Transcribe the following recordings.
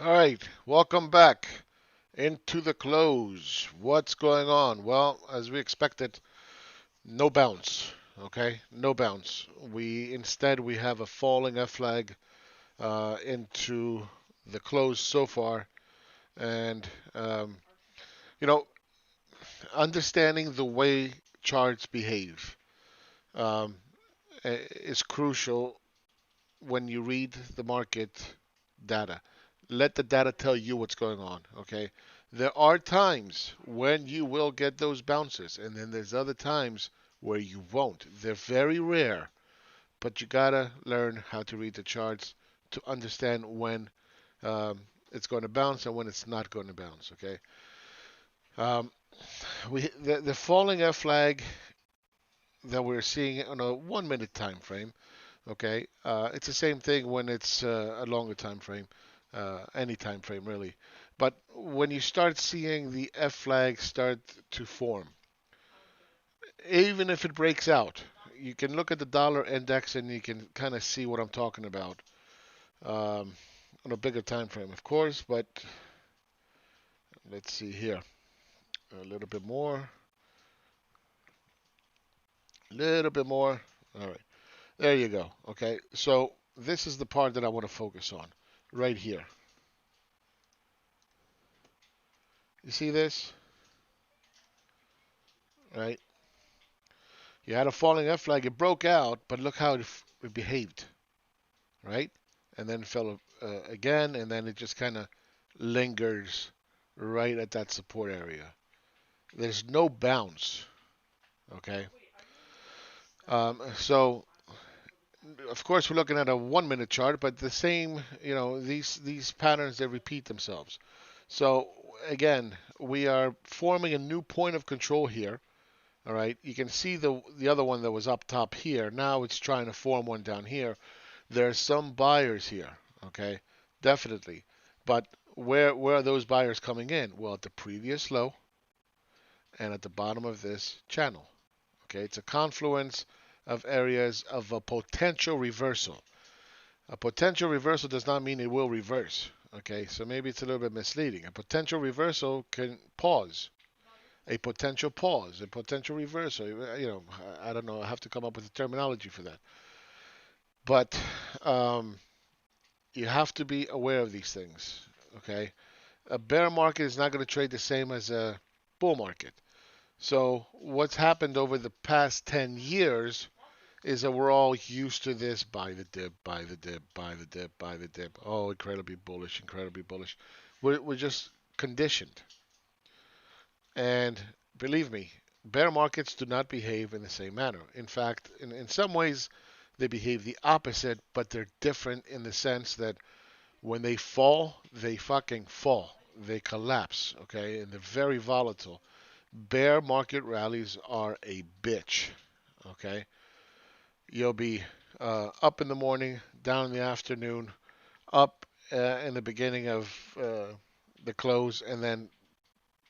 All right, welcome back into the close. What's going on? Well, as we expected, no bounce. Okay, no bounce. We have a falling F flag into the close so far, and um, you know, understanding the way charts behave um, is crucial when you read the market data. Let the data tell you what's going on, okay? There are times when you will get those bounces, and then there's other times where you won't. They're very rare, but you gotta learn how to read the charts to understand when um, it's going to bounce and when it's not going to bounce, okay? Um, the falling F flag that we're seeing on a 1 minute time frame. Okay, it's the same thing when it's a longer time frame, any time frame really. But when you start seeing the F flag start to form, even if it breaks out, you can look at the dollar index and you can kind of see what I'm talking about um, on a bigger time frame, of course. But let's see here, a little bit more, a little bit more. All right, there you go. Okay, so this is the part that I want to focus on right here. You see this, right? You had a falling F flag. It broke out, but look how it behaved, right? And then fell again, and then it just kind of lingers right at that support area. There's no bounce, okay? So of course we're looking at a 1 minute chart, but the same, these patterns they repeat themselves. So again, we are forming a new point of control here. All right, you can see the other one that was up top here. Now it's trying to form one down here. There's some buyers here, okay, definitely. But where are those buyers coming in? Well, at the previous low and at the bottom of this channel. Okay, it's a confluence of areas of a potential reversal. A potential reversal does not mean it will reverse. Okay, so maybe it's a little bit misleading. A potential reversal can pause. A potential pause, a potential reversal. I don't know. I have to come up with a terminology for that. But um, you have to be aware of these things. Okay, a bear market is not going to trade the same as a bull market. So what's happened over the past 10 years is that we're all used to this: buy the dip, buy the dip, buy the dip, buy the dip. Oh, incredibly bullish, incredibly bullish. We're just conditioned. And believe me, bear markets do not behave in the same manner. In fact, in some ways, they behave the opposite, but they're different in the sense that when they fall, they fucking fall. They collapse, okay? And they're very volatile. Bear market rallies are a bitch, okay? You'll be up in the morning, down in the afternoon, up in the beginning of the close, and then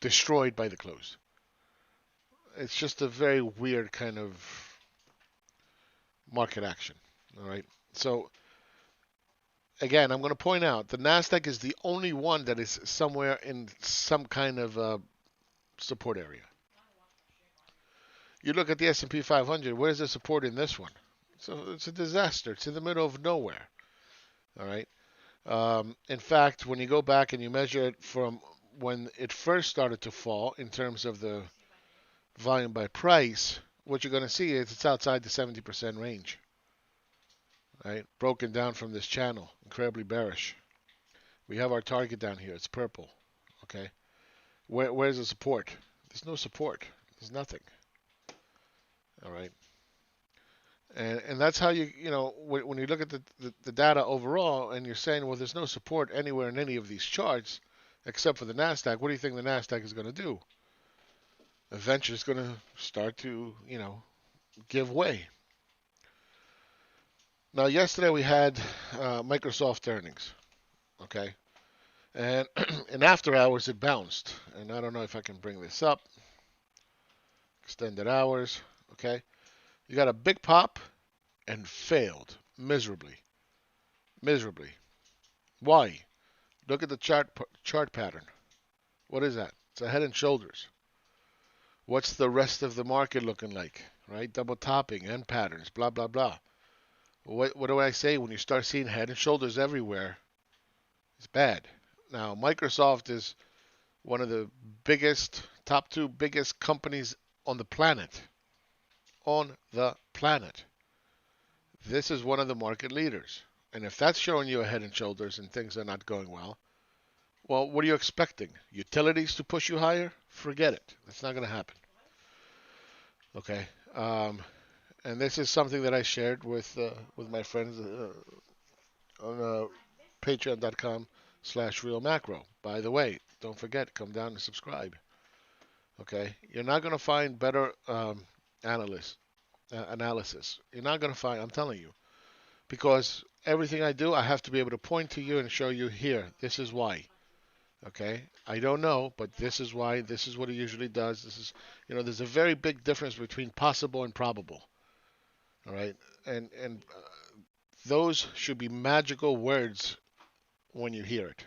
destroyed by the close. It's just a very weird kind of market action. All right. So again, I'm going to point out the Nasdaq is the only one that is somewhere in some kind of support area. You look at the S&P 500. Where's the support in this one? So it's a disaster. It's in the middle of nowhere. All right. In fact, when you go back and you measure it from when it first started to fall in terms of the volume by price, what you're going to see is it's outside the 70% range. Right? Broken down from this channel, incredibly bearish. We have our target down here. It's purple. Okay. Where's the support? There's no support. There's nothing. All right. And that's how when you look at the data overall and you're saying, well, there's no support anywhere in any of these charts except for the Nasdaq. What do you think the Nasdaq is going to do? Eventually, it's going to start to give way. Now, yesterday we had Microsoft earnings. Okay. And and after hours it bounced. And I don't know if I can bring this up. Extended hours. Okay. You got a big pop and failed miserably. Miserably. Why? Look at the chart pattern. What is that? It's a head and shoulders. What's the rest of the market looking like? Right? Double topping, end patterns, blah, blah, blah. What do I say when you start seeing head and shoulders everywhere? It's bad. Now, Microsoft is one of the biggest, top two biggest companies on the planet. On the planet. This is one of the market leaders. And if that's showing you a head and shoulders and things are not going well, what are you expecting? Utilities to push you higher? Forget it. That's not going to happen. Okay. And this is something that I shared with my friends on patreon.com/RealMacro. By the way, don't forget, come down and subscribe. Okay. You're not going to find better analysis. You're not going to find, I'm telling you, because everything I do, I have to be able to point to you and show you here. This is why. Okay, I don't know, but this is why. This is what it usually does. This is, there's a very big difference between possible and probable. All right, and those should be magical words when you hear it.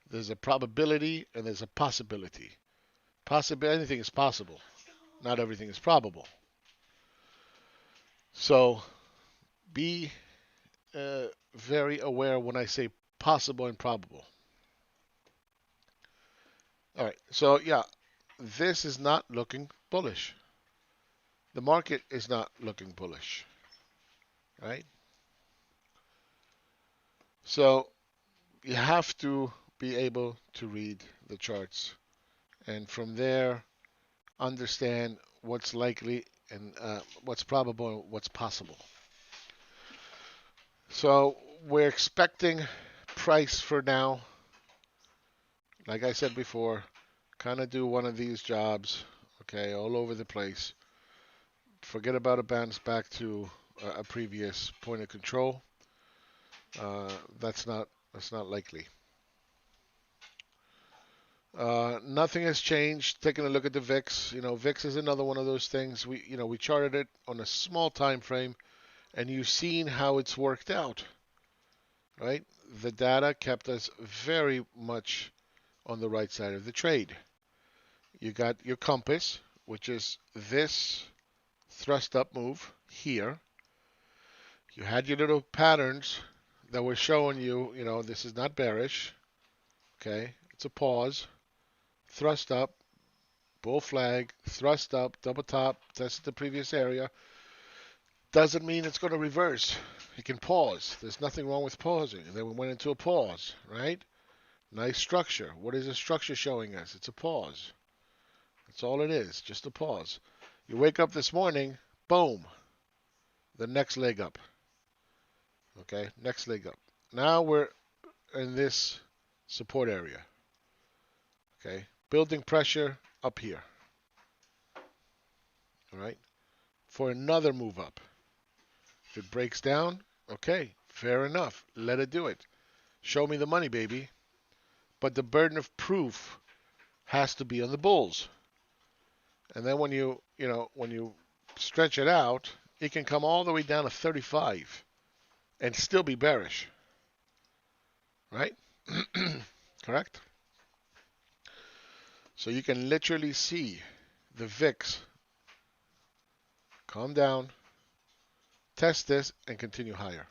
There's a probability and there's a possibility. Anything is possible. Not everything is probable. So be very aware when I say possible and probable. All right, so yeah, this is not looking bullish. The market is not looking bullish, right? So you have to be able to read the charts and from there understand what's likely and what's probable and what's possible. So we're expecting price for now, like I said before, kind of do one of these jobs, okay, all over the place. Forget about a bounce back to a previous point of control. That's not likely. Nothing has changed. Taking a look at the VIX, VIX is another one of those things. We charted it on a small time frame, and you've seen how it's worked out, right? The data kept us very much on the right side of the trade. You got your compass, which is this thrust up move here. You had your little patterns that were showing you, this is not bearish. Okay, it's a pause. Thrust up, bull flag, thrust up, double top, tested the previous area. Doesn't mean it's going to reverse. You can pause. There's nothing wrong with pausing. And then we went into a pause, right? Nice structure. What is the structure showing us? It's a pause. That's all it is, just a pause. You wake up this morning, boom, the next leg up. Okay, next leg up. Now we're in this support area. Okay, building pressure up here. All right, for another move up. If it breaks down, okay, fair enough. Let it do it. Show me the money, baby. But the burden of proof has to be on the bulls. And then when you stretch it out, it can come all the way down to 35 and still be bearish. Right? Correct? So you can literally see the VIX calm down, test this, and continue higher.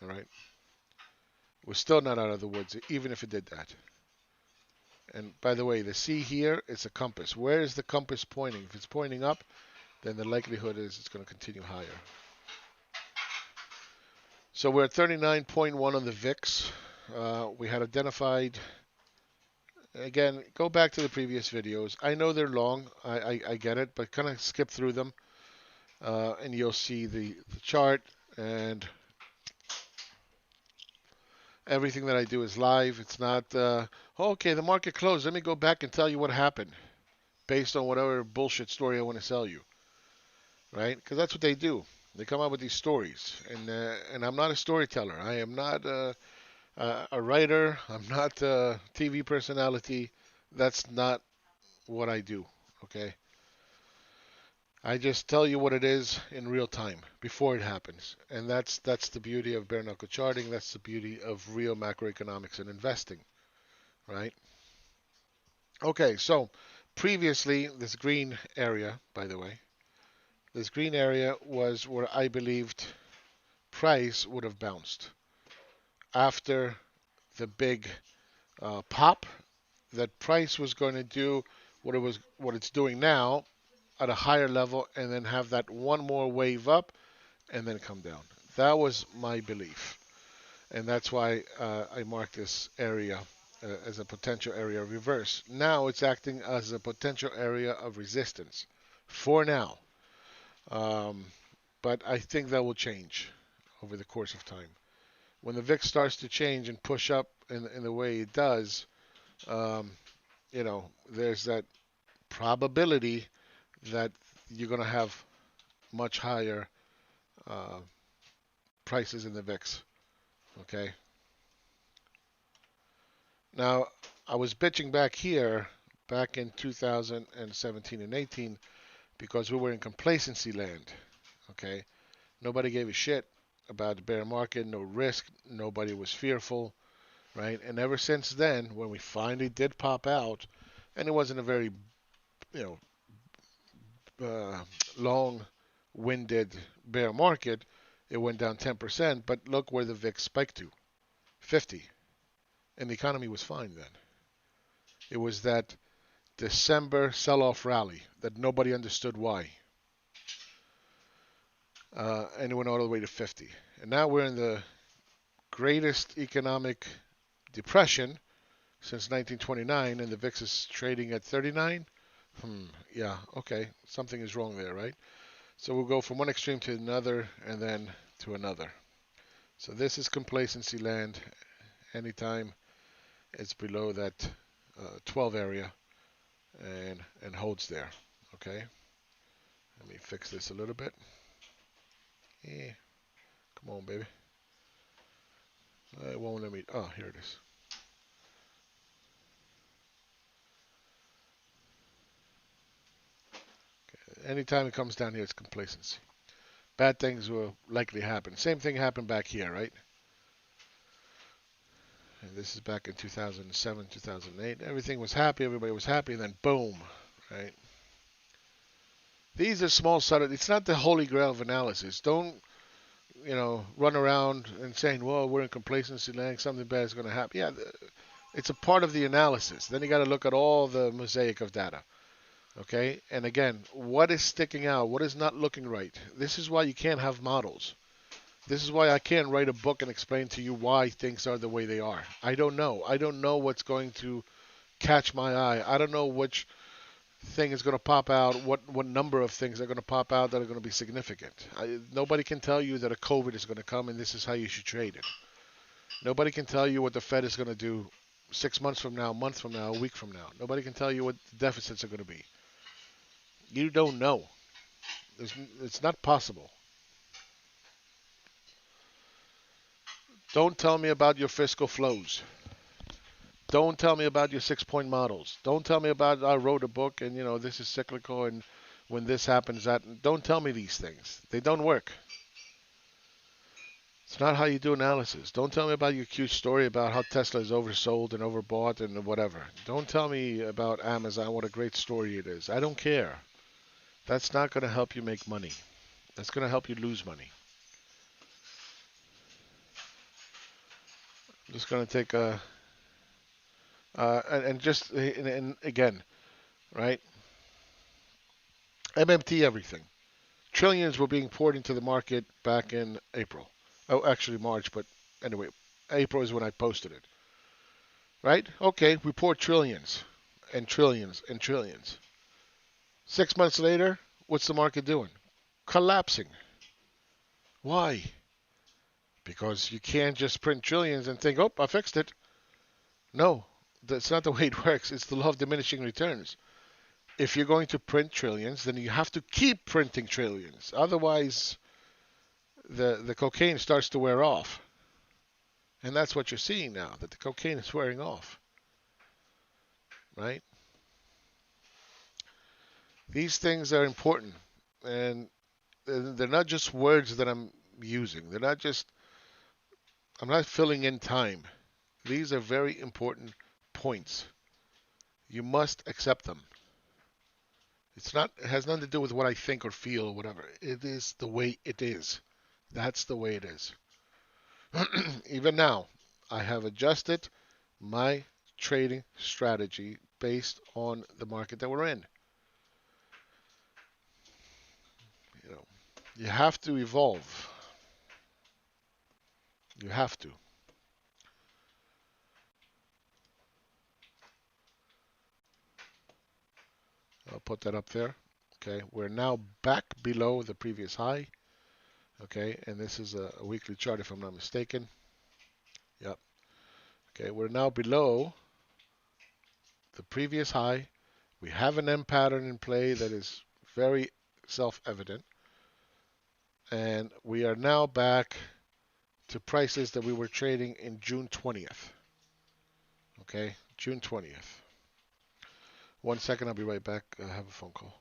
All right? We're still not out of the woods, even if it did that. And by the way, the C here is a compass. Where is the compass pointing? If it's pointing up, then the likelihood is it's going to continue higher. So we're at 39.1 on the VIX. We had identified, again, go back to the previous videos. I know they're long, I get it, but kind of skip through them. And you'll see the chart, and everything that I do is live. It's not, okay, the market closed. Let me go back and tell you what happened based on whatever bullshit story I want to sell you. Right? Because that's what they do. They come up with these stories. And I'm not a storyteller. I am not a writer. I'm not a TV personality. That's not what I do. Okay? I just tell you what it is in real time before it happens. And that's the beauty of bare knuckle charting. That's the beauty of real macroeconomics and investing, right? Okay, so previously, this green area, by the way, this green area was where I believed price would have bounced after the big pop. That price was going to do what it's doing now at a higher level, and then have that one more wave up and then come down. That was my belief, and that's why I marked this area as a potential area of reverse. Now it's acting as a potential area of resistance for now. Um, but I think that will change over the course of time. When the VIX starts to change and push up in the way it does, um, there's that probability that you're going to have much higher uh, prices in the VIX. Okay. Now, I was bitching back here back in 2017 and 18 because we were in complacency land. Okay. Nobody gave a shit about the bear market, no risk, nobody was fearful, right? And ever since then, when we finally did pop out, and it wasn't a very, you long-winded bear market, it went down 10%, but look where the VIX spiked to, 50, and the economy was fine then. It was that December sell-off rally that nobody understood why, and it went all the way to 50. And now we're in the greatest economic depression since 1929, and the VIX is trading at 39. Yeah, okay, something is wrong there, right? So we'll go from one extreme to another, and then to another. So this is complacency land. Anytime it's below that 12 area and holds there. Okay. Let me fix this a little bit. Yeah. Come on, baby. It won't let me. Oh, here it is. Okay. Anytime it comes down here, it's complacency. Bad things will likely happen. Same thing happened back here, right? And this is back in 2007, 2008. Everything was happy. Everybody was happy. And then boom, right? These are small subtle. It's not the holy grail of analysis. Don't, run around and saying, well, we're in complacency land. Something bad is going to happen. Yeah, it's a part of the analysis. Then you got to look at all the mosaic of data. Okay? And again, what is sticking out? What is not looking right? This is why you can't have models. This is why I can't write a book and explain to you why things are the way they are. I don't know. I don't know what's going to catch my eye. I don't know which thing is going to pop out, what number of things are going to pop out that are going to be significant. Nobody can tell you that a COVID is going to come and this is how you should trade it. Nobody can tell you what the Fed is going to do 6 months from now, a month from now, a week from now. Nobody can tell you what the deficits are going to be. You don't know. It's not possible. Don't tell me about your fiscal flows. Don't tell me about your 6-point models. Don't tell me about I wrote a book and this is cyclical and when this happens that. Don't tell me these things. They don't work. It's not how you do analysis. Don't tell me about your cute story about how Tesla is oversold and overbought and whatever. Don't tell me about Amazon, what a great story it is. I don't care. That's not going to help you make money. That's going to help you lose money. I'm just going to take a and again, right? MMT everything. Trillions were being poured into the market back in April. Oh, actually March, but anyway, April is when I posted it. Right? Okay, we poured trillions and trillions and trillions. 6 months later, what's the market doing? Collapsing. Why? Because you can't just print trillions and think, oh, I fixed it. No, that's not the way it works. It's the law of diminishing returns. If you're going to print trillions, then you have to keep printing trillions. Otherwise, the cocaine starts to wear off. And that's what you're seeing now, that the cocaine is wearing off. Right? These things are important. And they're not just words that I'm using. I'm not filling in time. These are very important points. You must accept them. It has nothing to do with what I think or feel or whatever. It is the way it is. That's the way it is. Even now, I have adjusted my trading strategy based on the market that we're in. You know, you have to evolve. You have to. I'll put that up there. Okay, we're now back below the previous high. Okay, and this is a weekly chart if I'm not mistaken. Yep. Okay, we're now below the previous high. We have an M pattern in play that is very self-evident. And we are now back to prices that we were trading in June 20th. Okay, June 20th. 1 second, I'll be right back. I have a phone call.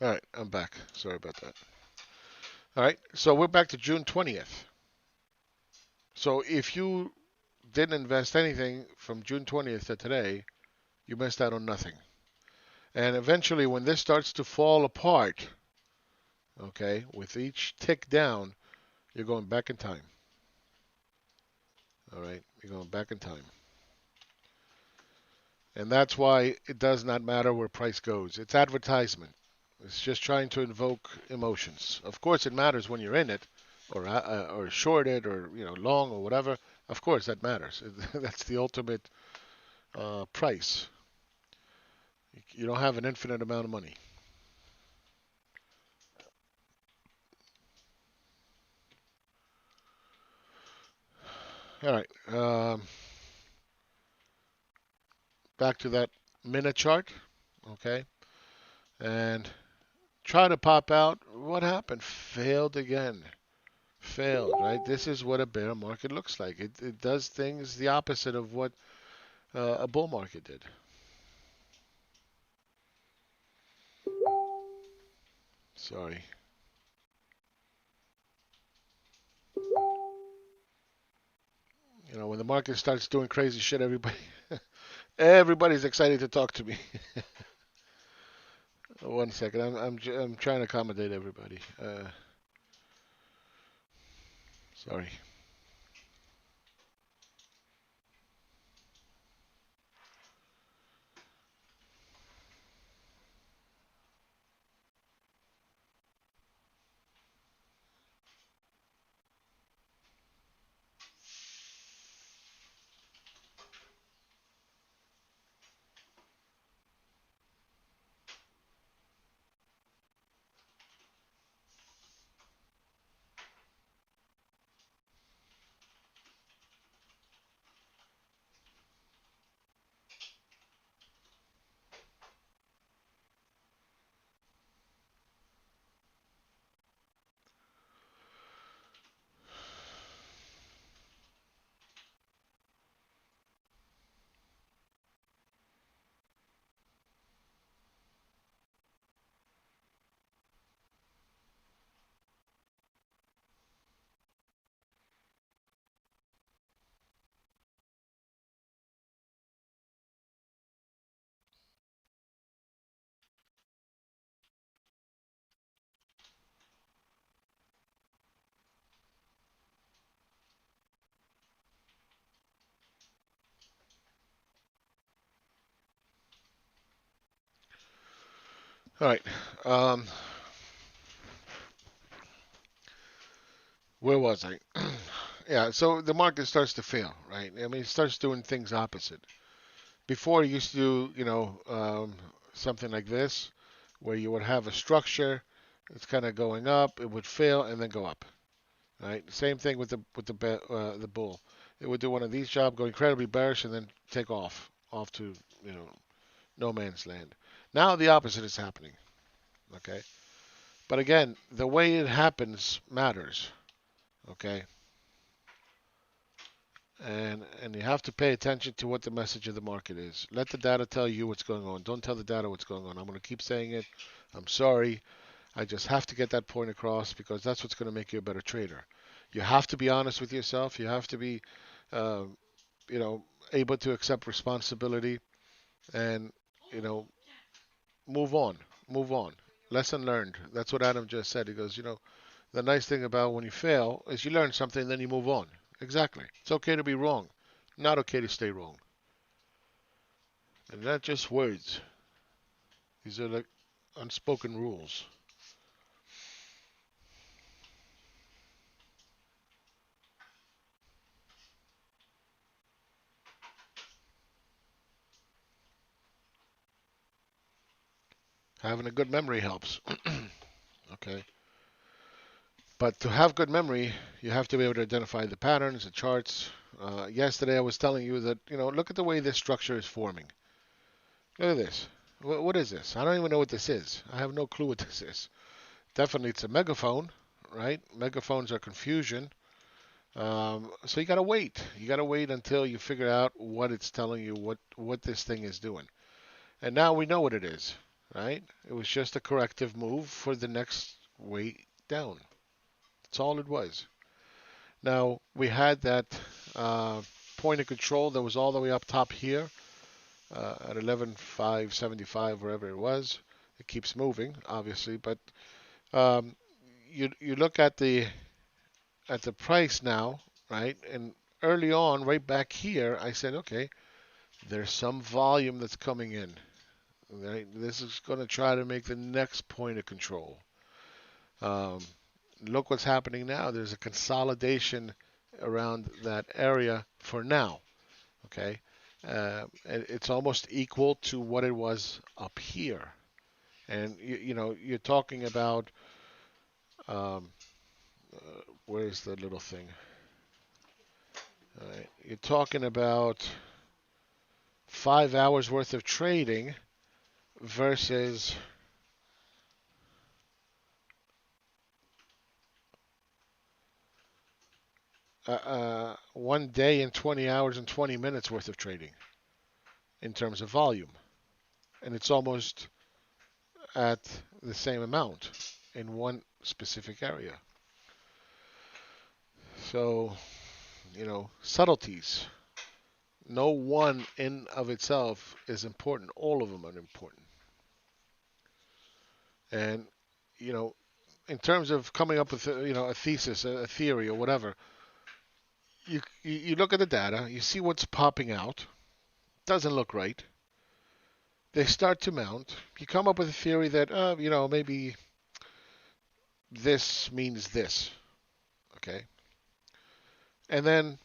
All right, I'm back. Sorry about that. All right, so we're back to June 20th. So if you didn't invest anything from June 20th to today, you missed out on nothing. And eventually, when this starts to fall apart, okay, with each tick down, you're going back in time. All right, you're going back in time. And that's why it does not matter where price goes. It's advertisement. It's just trying to invoke emotions. Of course, it matters when you're in it, or short it, or long or whatever. Of course, that matters. That's the ultimate price. You don't have an infinite amount of money. All right. Back to that minute chart. Okay. And try to pop out. What happened? Failed again. Failed, right? This is what a bear market looks like. It does things the opposite of what a bull market did. Sorry. When the market starts doing crazy shit, everybody's excited to talk to me. 1 second, I'm trying to accommodate everybody. Sorry. All right. Um, where was I? Yeah, so the market starts to fail, right? I mean, it starts doing things opposite. Before, it used to do, something like this, where you would have a structure, it's kind of going up, it would fail and then go up, right? Same thing with the bull. It would do one of these jobs, go incredibly bearish, and then take off to you know no man's land. Now the opposite is happening. Okay, but again, the way it happens matters. Okay, and you have to pay attention to what the message of the market is. Let the data tell you what's going on. Don't tell the data what's going on. I'm going to keep saying it. I'm sorry. I just have to get that point across because that's what's going to make you a better trader. You have to be honest with yourself. You have to be, uh, you know, able to accept responsibility and, you know, move on. Move on. Lesson learned. That's what Adam just said. He goes, the nice thing about when you fail is you learn something, then you move on. Exactly. It's okay to be wrong. Not okay to stay wrong. And not just words. These are like unspoken rules. Having a good memory helps. Okay. But to have good memory, you have to be able to identify the patterns, the charts. Yesterday I was telling you that, look at the way this structure is forming. Look at this. What is this? I don't even know what this is. I have no clue what this is. Definitely it's a megaphone, right? Megaphones are confusion. So you gotta wait. You gotta wait until you figure out what it's telling you, what this thing is doing. And now we know what it is, right? It was just a corrective move for the next way down. That's all it was. Now we had that point of control that was all the way up top here at 11,575, wherever it was. It keeps moving, obviously, but um, you look at the price now, right? And early on, right back here, I said, okay, there's some volume that's coming in. Right? This is going to try to make the next point of control. Um, Look what's happening now. There's a consolidation around that area for now. Okay, it's almost equal to what it was up here, and you're talking about where's the little thing? All right. You're talking about 5 hours worth of trading versus one day and 20 hours and 20 minutes worth of trading in terms of volume. And it's almost at the same amount in one specific area. So, subtleties. No one in of itself is important. All of them are important. And, you know, in terms of coming up with, a thesis, a theory or whatever, you look at the data, you see what's popping out. Doesn't look right. They start to mount. You come up with a theory that, maybe this means this. Okay. And then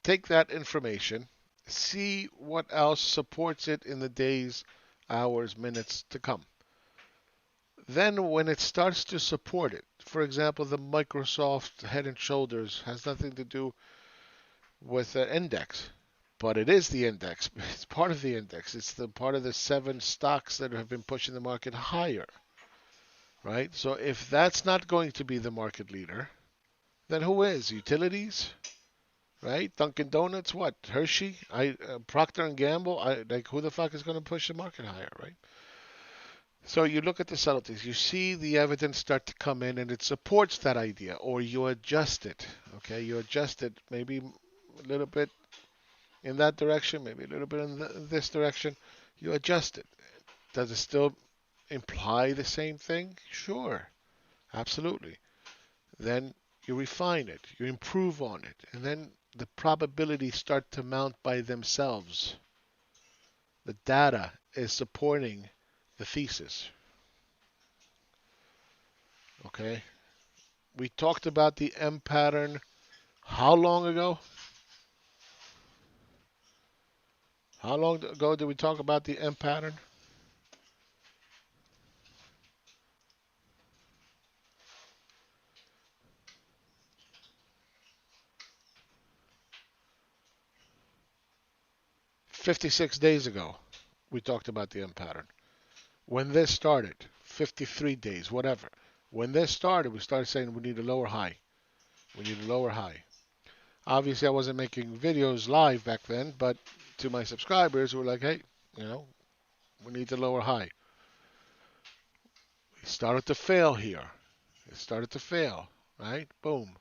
take that information, see what else supports it in the days, hours, minutes to come. Then when it starts to support it, for example, the Microsoft Head and Shoulders has nothing to do with the index, but it is the index. It's part of the index. It's the part of the 7 stocks that have been pushing the market higher, right? So if that's not going to be the market leader, then who is? Utilities, right? Dunkin' Donuts, what? Hershey, Procter and Gamble. Like who the fuck is going to push the market higher, right? So you look at the subtleties, you see the evidence start to come in, and it supports that idea, or you adjust it. Okay, you adjust it maybe a little bit in that direction, maybe a little bit in this direction. You adjust it. Does it still imply the same thing? Sure, absolutely. Then you refine it, you improve on it, and then the probabilities start to mount by themselves. The data is supporting the thesis. Okay? We talked about the M pattern how long ago? How long ago did we talk about the M pattern? 56 days ago, we talked about the M pattern. When this started, 53 days, whatever. When this started, we started saying we need a lower high. We need a lower high. Obviously, I wasn't making videos live back then, but to my subscribers, we're like, hey, you know, we need the lower high. We started to fail here. It started to fail, right? Boom.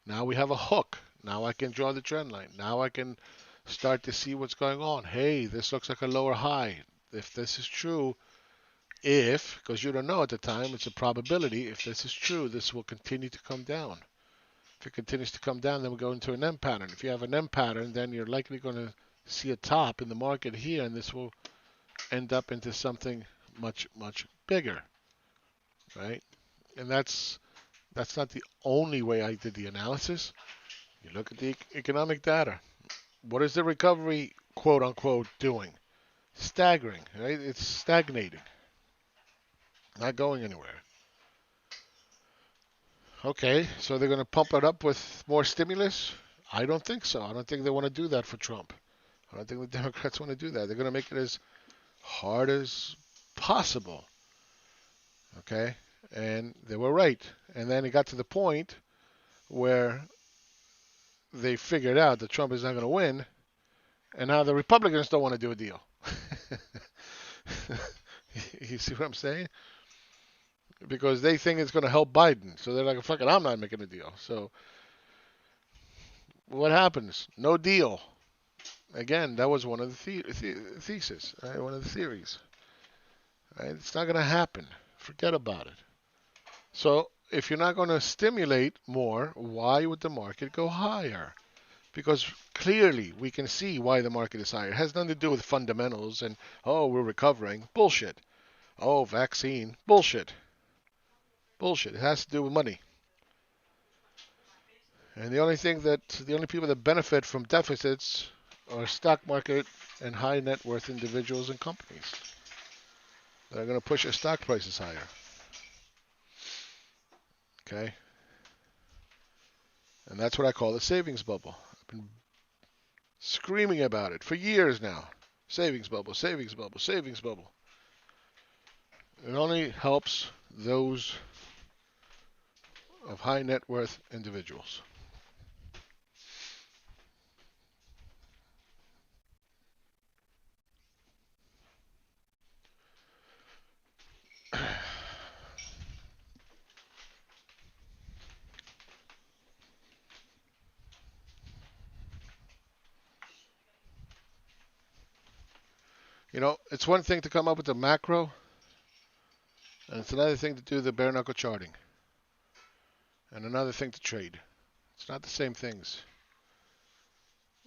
Now we have a hook. Now I can draw the trend line. Now I can start to see what's going on. Hey, this looks like a lower high. If this is true, because you don't know at the time, it's a probability. If this is true, this will continue to come down. If it continues to come down, then we go into an M pattern. If you have an M pattern, then you're likely going to see a top in the market here, and this will end up into something much, much bigger, right? And that's not the only way I did the analysis. You look at the economic data. What is the recovery, quote unquote, doing? Staggering, right? It's stagnating, not going anywhere. Okay, so they're going to pump it up with more stimulus? I don't think so. I don't think they want to do that for Trump. I don't think the Democrats want to do that. They're going to make it as hard as possible. Okay? And they were right. And then it got to the point where they figured out that Trump is not going to win, and now the Republicans don't want to do a deal. You see what I'm saying? Because they think it's going to help Biden. So they're like, fuck it, I'm not making a deal. So what happens? No deal. Again, that was one of the thesis, right? One of the theories. Right? It's not going to happen. Forget about it. So if you're not going to stimulate more, why would the market go higher? Because clearly we can see why the market is higher. It has nothing to do with fundamentals and, oh, we're recovering. Bullshit. Oh, vaccine. Bullshit. Bullshit. It has to do with money. And the only people that benefit from deficits are stock market and high net worth individuals and companies that are going to push their stock prices higher. Okay? And that's what I call the savings bubble. I've been screaming about it for years now. Savings bubble, savings bubble, savings bubble. It only helps those of high net worth individuals. You know, it's one thing to come up with a macro, and it's another thing to do the bare knuckle charting, and another thing to trade. It's not the same things.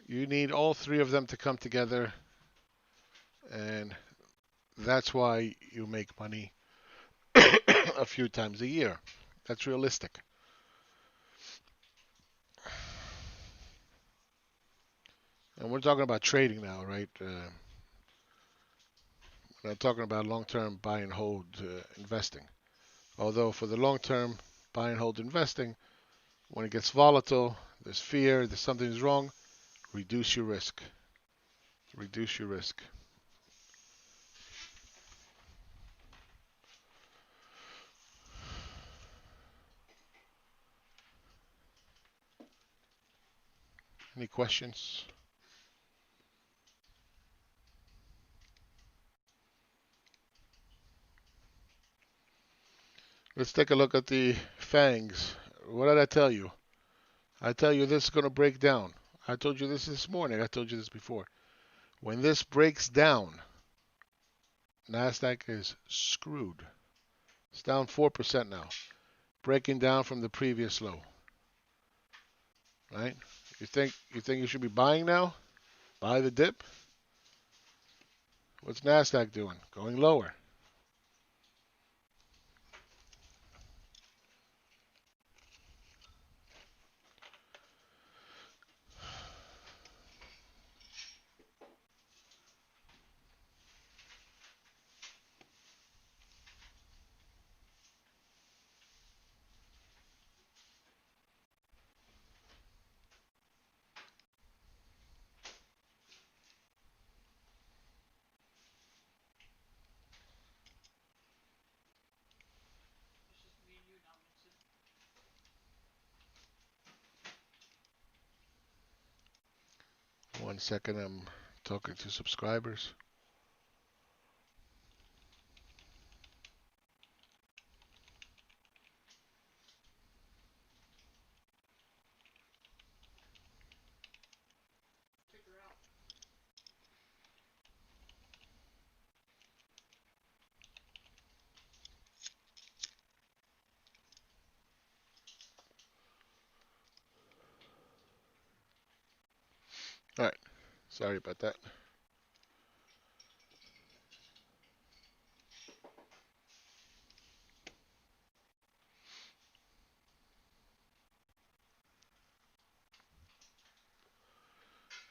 You need all three of them to come together, and that's why you make money a few times a year. That's realistic. And we're talking about trading now, right? We're not talking about long-term buy and hold investing. Although for the long-term buy and hold investing, when it gets volatile, there's fear, there's something's wrong, reduce your risk. Reduce your risk. Any questions? Let's take a look at the fangs. What did I tell you? I tell you this is going to break down. I told you this morning. I told you this before. When this breaks down, NASDAQ is screwed. It's down 4% now, breaking down from the previous low. Right? You think you should be buying now? Buy the dip? What's NASDAQ doing? Going lower. 1 second, I'm talking to subscribers. All right, sorry about that.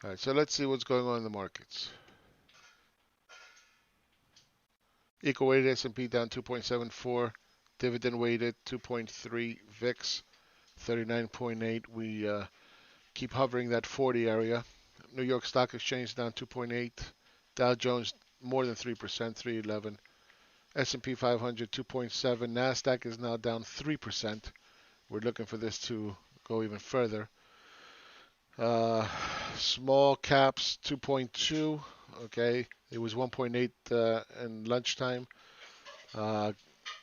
All right, so let's see what's going on in the markets. Equal weighted S&P down 2.74, dividend weighted 2.3, VIX 39.8. We keep hovering that 40 area. New York Stock Exchange down 2.8, Dow Jones more than 3%, 311. S&P 500 2.7, Nasdaq is now down 3%. We're looking for this to go even further. Small caps 2.2. Okay, it was 1.8 in lunchtime. The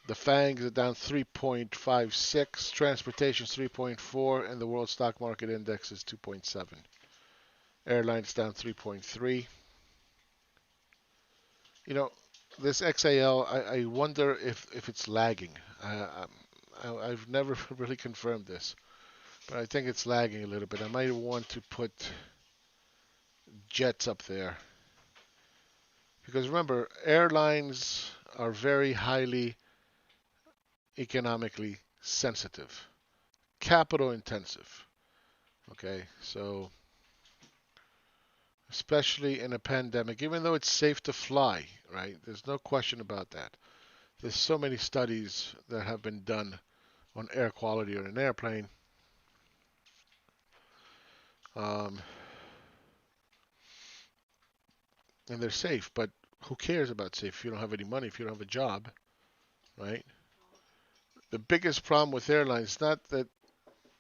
FANGs are down 3.56, transportation 3.4, and the world stock market index is 2.7. Airlines down 3.3. You know, this XAL, I wonder if it's lagging. I've never really confirmed this, but I think it's lagging a little bit. I might want to put jets up there. Because remember, airlines are very highly economically sensitive, capital intensive. Okay, so especially in a pandemic, even though it's safe to fly, right? There's no question about that. There's so many studies that have been done on air quality on an airplane. Um, and they're safe, but who cares about safe if you don't have any money, if you don't have a job, right? The biggest problem with airlines is not that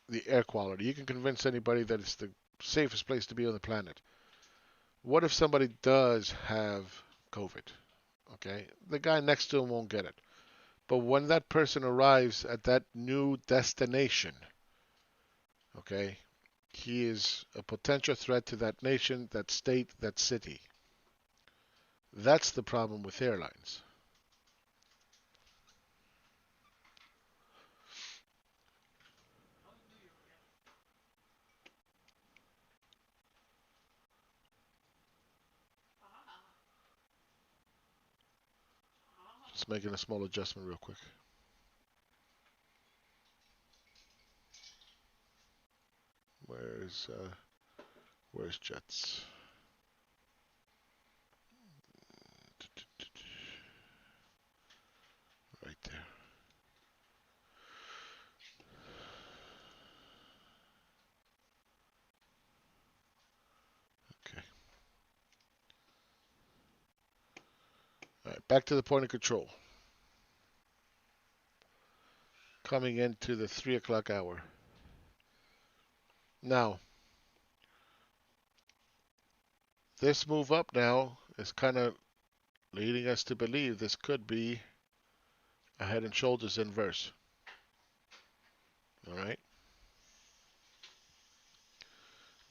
the air quality. You can convince anybody that it's the safest place to be on the planet. What if somebody does have COVID? Okay, the guy next to him won't get it. But when that person arrives at that new destination, okay, he is a potential threat to that nation, that state, that city. That's the problem with airlines. Just making a small adjustment real quick. Where's Jets? Right there. Okay. All right, back to the point of control. Coming into the 3 o'clock hour. Now, this move up now is kind of leading us to believe this could be a head and shoulders inverse. All right.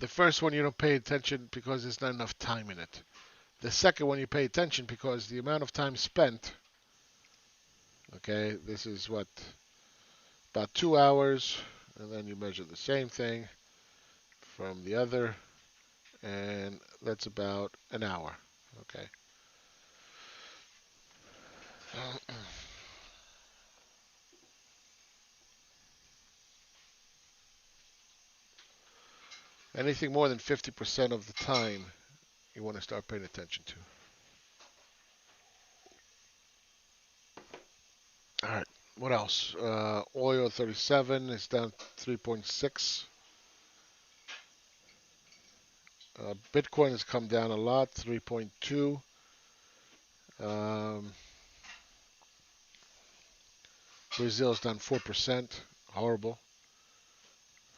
The first one you don't pay attention because there's not enough time in it. The second one you pay attention because the amount of time spent. Okay, this is what, about 2 hours, and then you measure the same thing from the other, and that's about an hour. Okay. Anything more than 50% of the time you want to start paying attention to. All right. What else? Oil 37 is down 3.6. Bitcoin has come down a lot, 3.2. Um, Brazil's down 4%. Horrible.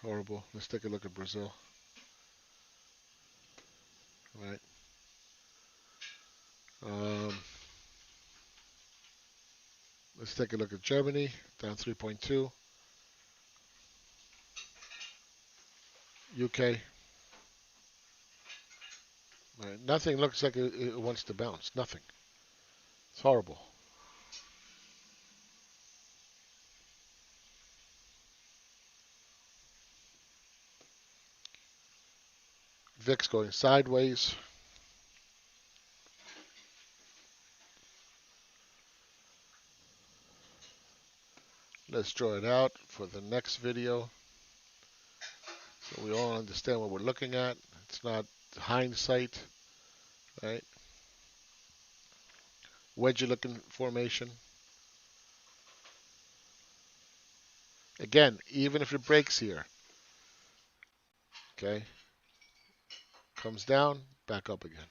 Horrible. Let's take a look at Brazil. Let's take a look at Germany, down 3.2. UK, right, nothing looks like it wants to bounce. Nothing. It's horrible. VIX going sideways. Let's draw it out for the next video so we all understand what we're looking at. It's not hindsight, right? Wedge looking formation. Again, even if it breaks here, okay, comes down, back up again.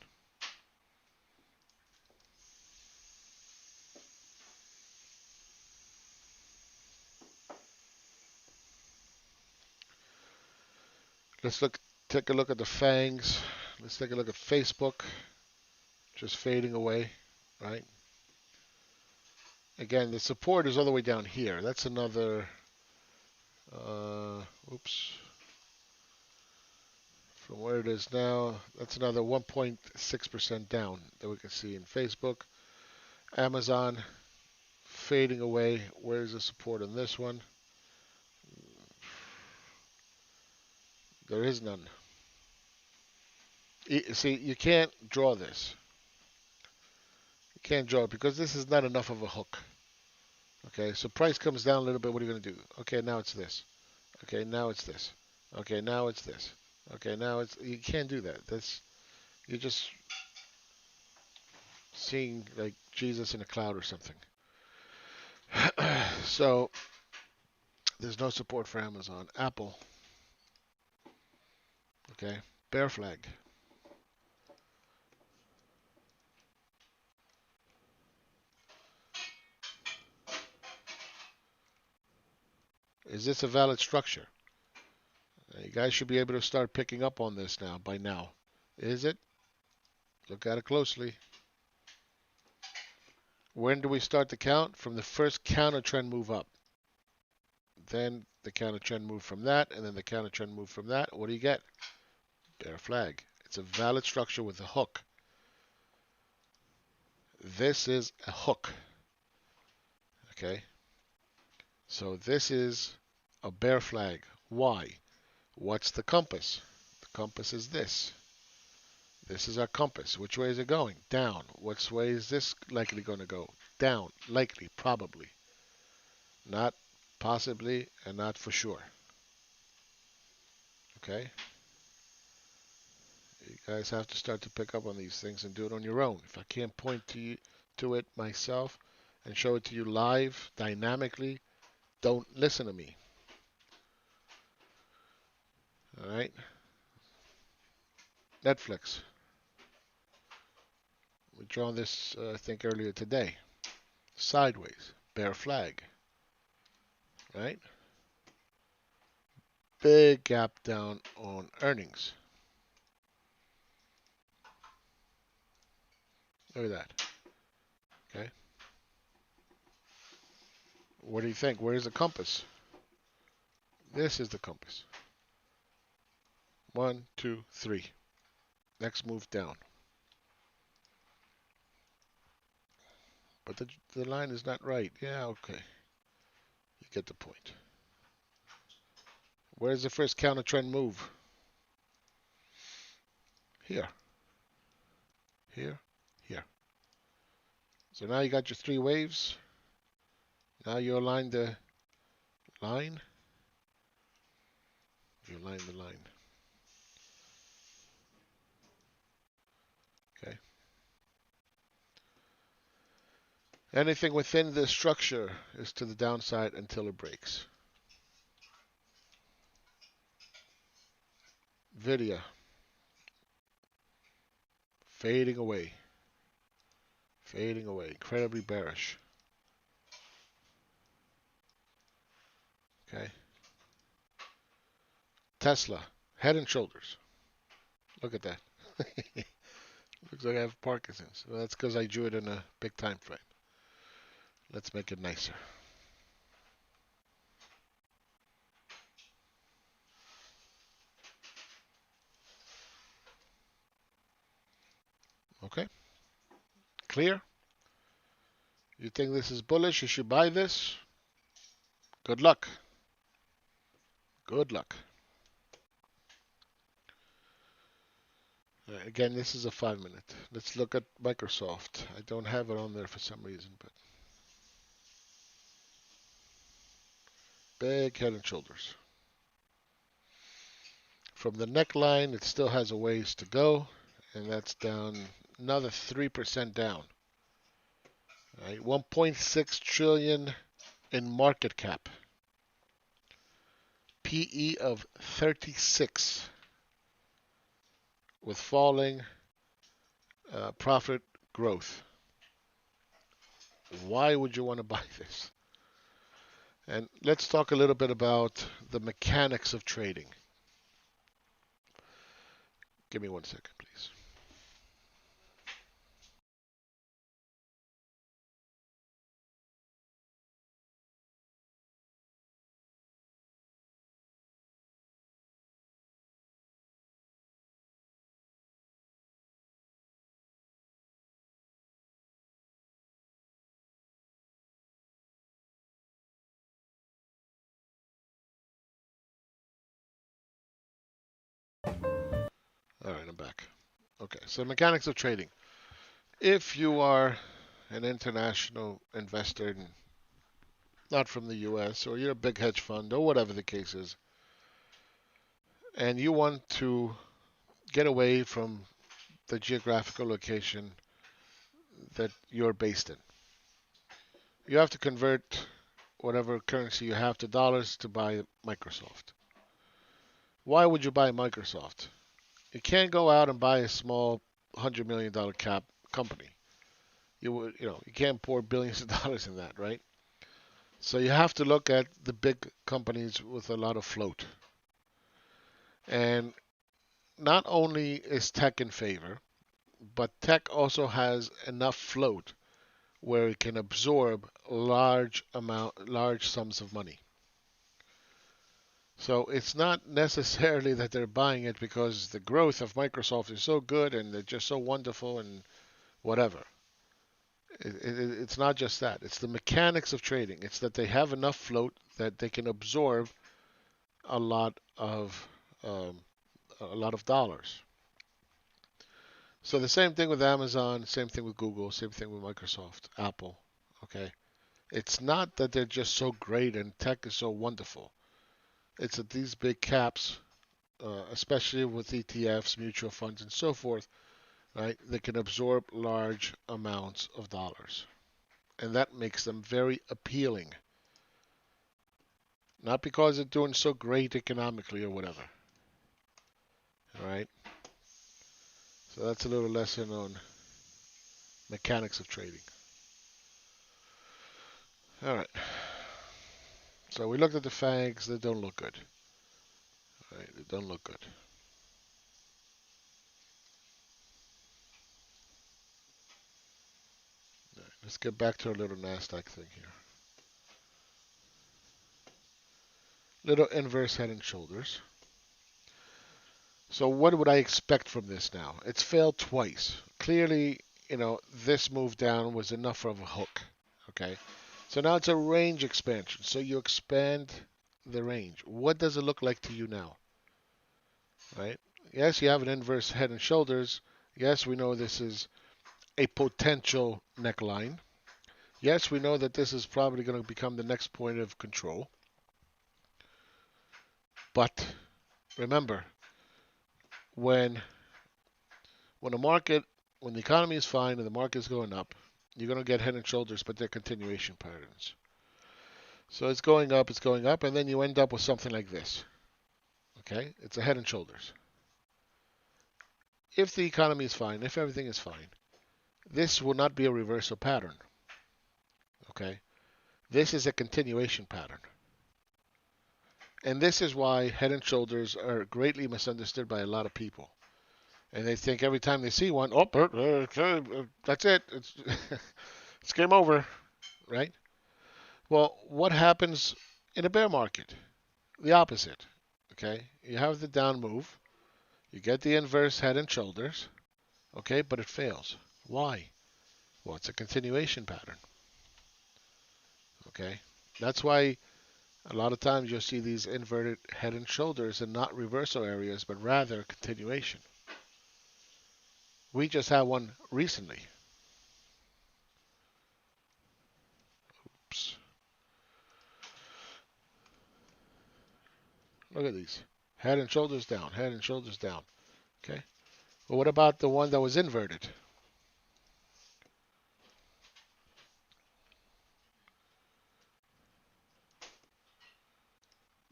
Take a look at the fangs. Let's take a look at Facebook, just fading away, right? Again, the support is all the way down here. That's another, oops, from where it is now, that's another 1.6% down that we can see in Facebook. Amazon fading away. Where's the support on this one? There is none. See, you can't draw this. You can't draw it because this is not enough of a hook. Okay, so price comes down a little bit. What are you going to do? Okay, now it's this. Okay, now it's this. Okay, now it's this. Okay, now it's. You can't do that. You're just seeing like Jesus in a cloud or something. So there's no support for Amazon. Apple. Okay, bear flag. Is this a valid structure? You guys should be able to start picking up on this now. By now, is it? Look at it closely. When do we start the count? From the first counter trend move up. Then the counter trend move from that, and then the counter trend move from that. What do you get? Bear flag. It's a valid structure with a hook. This is a hook. Okay? So this is a bear flag. Why? What's the compass? The compass is this. This is our compass. Which way is it going? Down. Which way is this likely going to go? Down. Likely. Probably. Not possibly and not for sure. Okay? You guys have to start to pick up on these things and do it on your own. If I can't point to it myself and show it to you live, dynamically, don't listen to me. All right? Netflix. We drawn this, I think, earlier today. Sideways. Bear flag. Right? Big gap down on earnings. Look at that. Okay? What do you think? Where's the compass? This is the compass. 1, 2, 3. Next move down. But the line is not right. Yeah, okay. You get the point. Where's the first counter trend move? Here. Here. Here. So now you got your three waves. Now you align the line. You align the line. Okay. Anything within this structure is to the downside until it breaks. Nvidia. Fading away. Fading away. Incredibly bearish. Okay. Tesla. Head and shoulders. Look at that. Looks like I have Parkinson's. Well, that's because I drew it in a big time frame. Let's make it nicer. Okay, clear? You think this is bullish? You should buy this. Good luck. Good luck. Again, this is a 5-minute. Let's look at Microsoft. I don't have it on there for some reason, but big head and shoulders. From the neckline, it still has a ways to go, and that's down another 3% down. Right, 1.6 trillion in market cap. PE of 36 with falling profit growth. Why would you want to buy this? And let's talk a little bit about the mechanics of trading. Give me 1 second, please. All right, I'm back. Okay, so mechanics of trading. If you are an international investor, not from the US, or you're a big hedge fund, or whatever the case is, and you want to get away from the geographical location that you're based in, you have to convert whatever currency you have to dollars to buy Microsoft. Why would you buy Microsoft? You can't go out and buy a small $100 million cap company. You can't pour billions of dollars in that, right? So you have to look at the big companies with a lot of float. And not only is tech in favor, but tech also has enough float where it can absorb large sums of money. So it's not necessarily that they're buying it because the growth of Microsoft is so good and they're just so wonderful and whatever. It's not just that. It's the mechanics of trading. It's that they have enough float that they can absorb a lot of dollars. So the same thing with Amazon, same thing with Google, same thing with Microsoft, Apple. Okay, it's not that they're just so great and tech is so wonderful. It's that these big caps, especially with ETFs, mutual funds, and so forth, right, they can absorb large amounts of dollars. And that makes them very appealing. Not because they're doing so great economically or whatever. All right? So that's a little lesson on mechanics of trading. All right. So we looked at the fags. They don't look good. All right, they don't look good. All right, let's get back to our little NASDAQ thing here. Little inverse head and shoulders. So what would I expect from this now? It's failed twice. Clearly, this move down was enough of a hook. Okay. So now it's a range expansion. So you expand the range. What does it look like to you now? Right? Yes, you have an inverse head and shoulders. Yes, we know this is a potential neckline. Yes, we know that this is probably going to become the next point of control. But remember, when the economy is fine and the market is going up, you're going to get head and shoulders, but they're continuation patterns. So it's going up, and then you end up with something like this. Okay? It's a head and shoulders. If the economy is fine, if everything is fine, this will not be a reversal pattern. Okay? This is a continuation pattern. And this is why head and shoulders are greatly misunderstood by a lot of people. And they think every time they see one, that's it. It's game over, right? Well, what happens in a bear market? The opposite. Okay, you have the down move, you get the inverse head and shoulders, okay, but it fails. Why? Well, it's a continuation pattern. Okay, that's why a lot of times you'll see these inverted head and shoulders and not reversal areas, but rather continuation. We just had one recently. Oops. Look at these. Head and shoulders down, head and shoulders down. Okay. Well, what about the one that was inverted?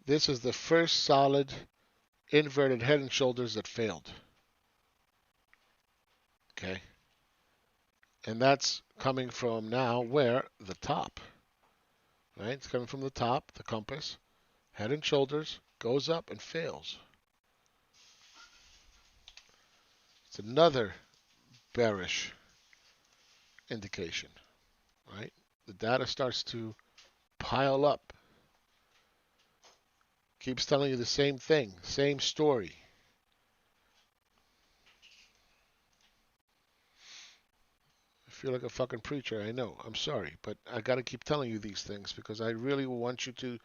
This is the first solid inverted head and shoulders that failed. Okay. And that's coming from now where? The top. Right? It's coming from the top, the compass. Head and shoulders goes up and fails. It's another bearish indication. Right? The data starts to pile up. Keeps telling you the same thing, same story. I feel like a fucking preacher, I know. I'm sorry, but I got to keep telling you these things because I really want you to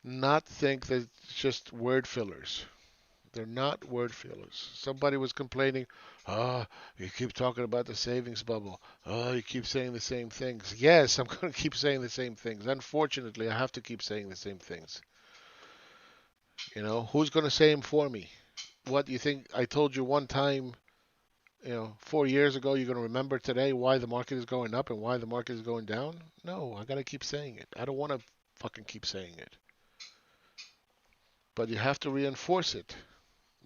not think that it's just word fillers. They're not word fillers. Somebody was complaining, oh, you keep talking about the savings bubble. Oh, you keep saying the same things. Yes, I'm going to keep saying the same things. Unfortunately, I have to keep saying the same things. You know, who's going to say them for me? What, you think I told you one time, 4 years ago, you're going to remember today why the market is going up and why the market is going down? No, I got to keep saying it. I don't want to fucking keep saying it. But you have to reinforce it.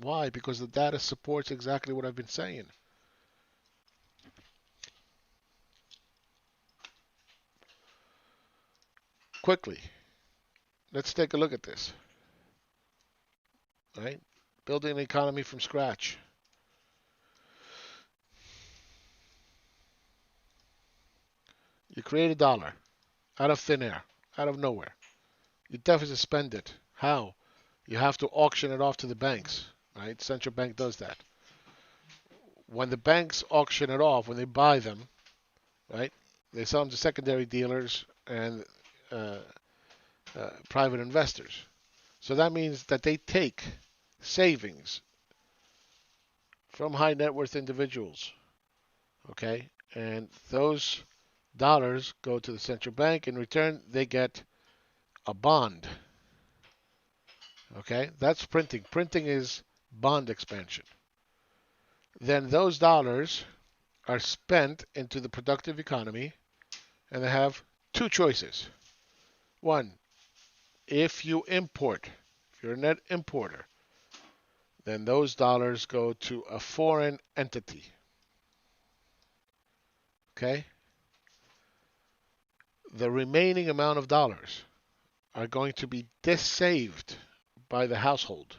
Why? Because the data supports exactly what I've been saying. Quickly, let's take a look at this. All right? Building an economy from scratch. You create a dollar out of thin air, out of nowhere. You deficit spend it. How? You have to auction it off to the banks. Right? Central bank does that. When the banks auction it off, when they buy them, right? They sell them to secondary dealers and uh, private investors. So that means that they take savings from high net worth individuals, okay? And those dollars go to the central bank. In return, they get a bond, okay? That's printing. Printing is bond expansion. Then those dollars are spent into the productive economy, and they have two choices. One, if you import, if you're a net importer, then those dollars go to a foreign entity. Okay? The remaining amount of dollars are going to be dissaved by the household.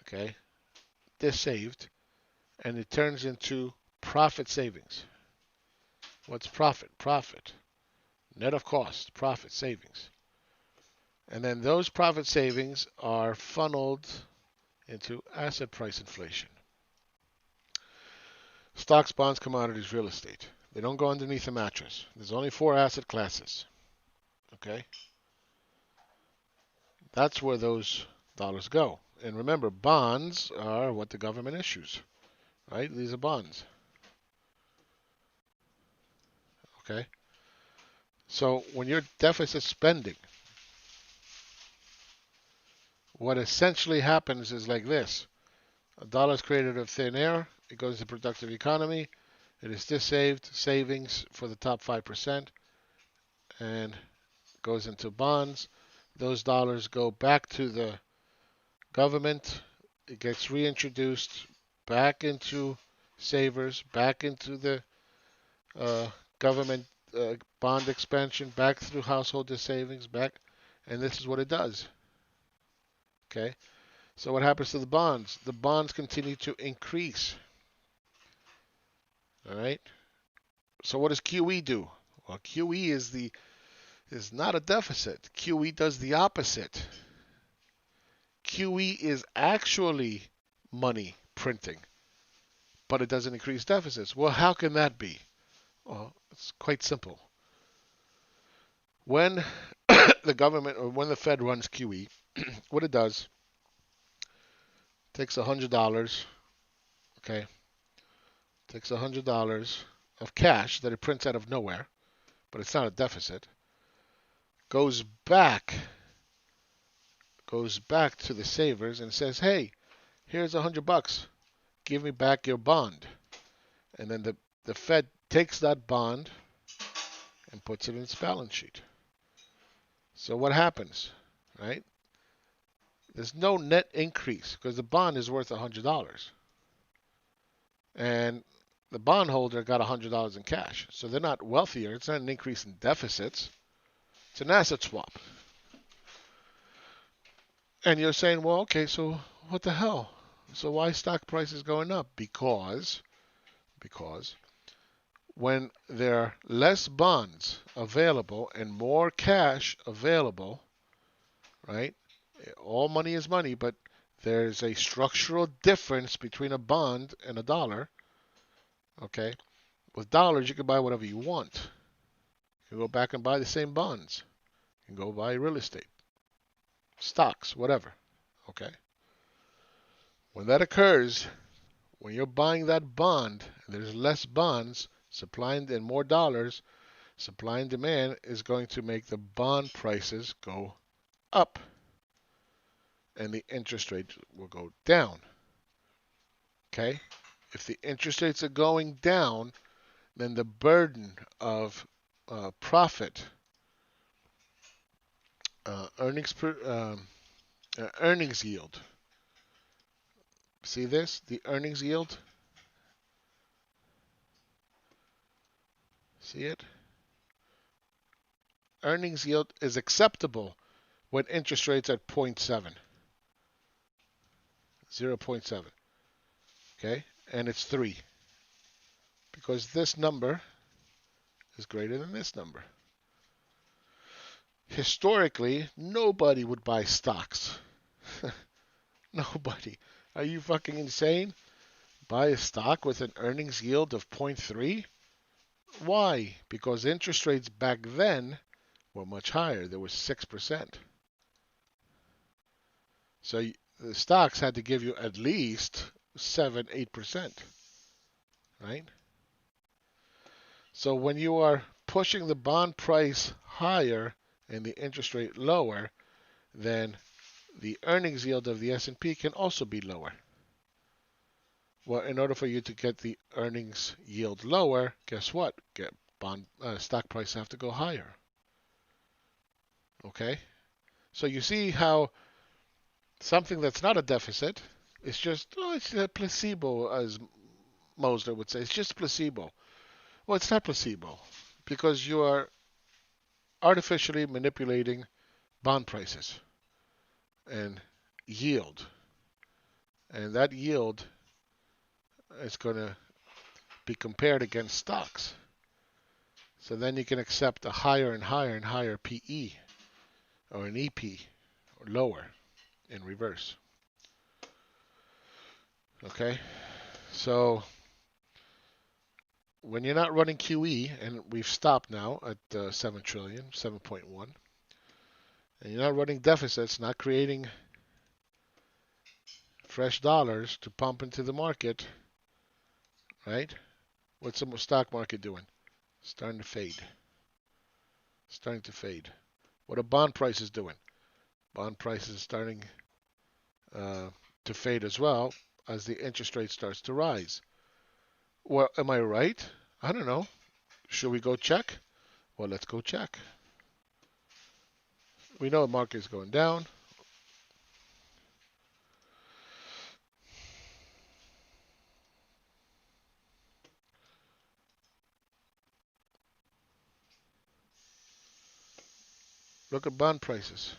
Okay? Dissaved, and it turns into profit savings. What's profit? Profit. Net of cost, profit savings. And then those profit savings are funneled into asset price inflation. Stocks, bonds, commodities, real estate. They don't go underneath a mattress. There's only four asset classes. Okay? That's where those dollars go. And remember, bonds are what the government issues, right? These are bonds. Okay? So when you're deficit spending, what essentially happens is like this. A dollar is created out of thin air. It goes to the productive economy. It is dissaved savings for the top 5% and goes into bonds. Those dollars go back to the government. It gets reintroduced back into savers, back into the government bond expansion, back through household savings, back, and this is what it does. Okay, so what happens to the bonds? The bonds continue to increase. All right. So what does QE do? Well, QE is the is not a deficit. QE does the opposite. QE is actually money printing, but it doesn't increase deficits. Well, how can that be? Well, it's quite simple. When the government or when the Fed runs QE, what it does, takes $100, okay, takes $100 of cash that it prints out of nowhere, but it's not a deficit, goes back to the savers and says, hey, here's $100. Give me back your bond. And then the Fed takes that bond and puts it in its balance sheet. So what happens, right? There's no net increase because the bond is worth $100. And the bondholder got $100 in cash. So they're not wealthier. It's not an increase in deficits. It's an asset swap. And you're saying, well, okay, so what the hell? So why stock prices going up? Because when there are less bonds available and more cash available, right? All money is money, but there's a structural difference between a bond and a dollar. Okay? With dollars, you can buy whatever you want. You can go back and buy the same bonds. You can go buy real estate, stocks, whatever. Okay? When that occurs, when you're buying that bond, and there's less bonds, supply and more dollars, supply and demand is going to make the bond prices go up. And the interest rate will go down. Okay? If the interest rates are going down, then the burden of profit, earnings yield. See this? The earnings yield. See it? Earnings yield is acceptable when interest rates are at 0.7. 0.7. Okay? And it's 3. Because this number is greater than this number. Historically, nobody would buy stocks. Nobody. Are you fucking insane? Buy a stock with an earnings yield of 0.3? Why? Because interest rates back then were much higher. They were 6%. So the stocks had to give you at least 7-8%. Right? So when you are pushing the bond price higher and the interest rate lower, then the earnings yield of the S&P can also be lower. Well, in order for you to get the earnings yield lower, guess what? Stock prices have to go higher. Okay? So you see how something that's not a deficit is just, it's a placebo, as Mosler would say. It's just placebo. Well, it's not placebo because you are artificially manipulating bond prices and yield. And that yield is going to be compared against stocks. So then you can accept a higher and higher and higher PE or an EP or lower in reverse. Okay? So when you're not running QE, and we've stopped now at 7 trillion, 7.1, and you're not running deficits, not creating fresh dollars to pump into the market, right? What's the stock market doing? Starting to fade. Starting to fade. What are bond prices doing? Bond prices are starting to fade as well as the interest rate starts to rise. Well, am I right? I don't know. Should we go check? Well, let's go check. We know the market is going down. Look at bond prices,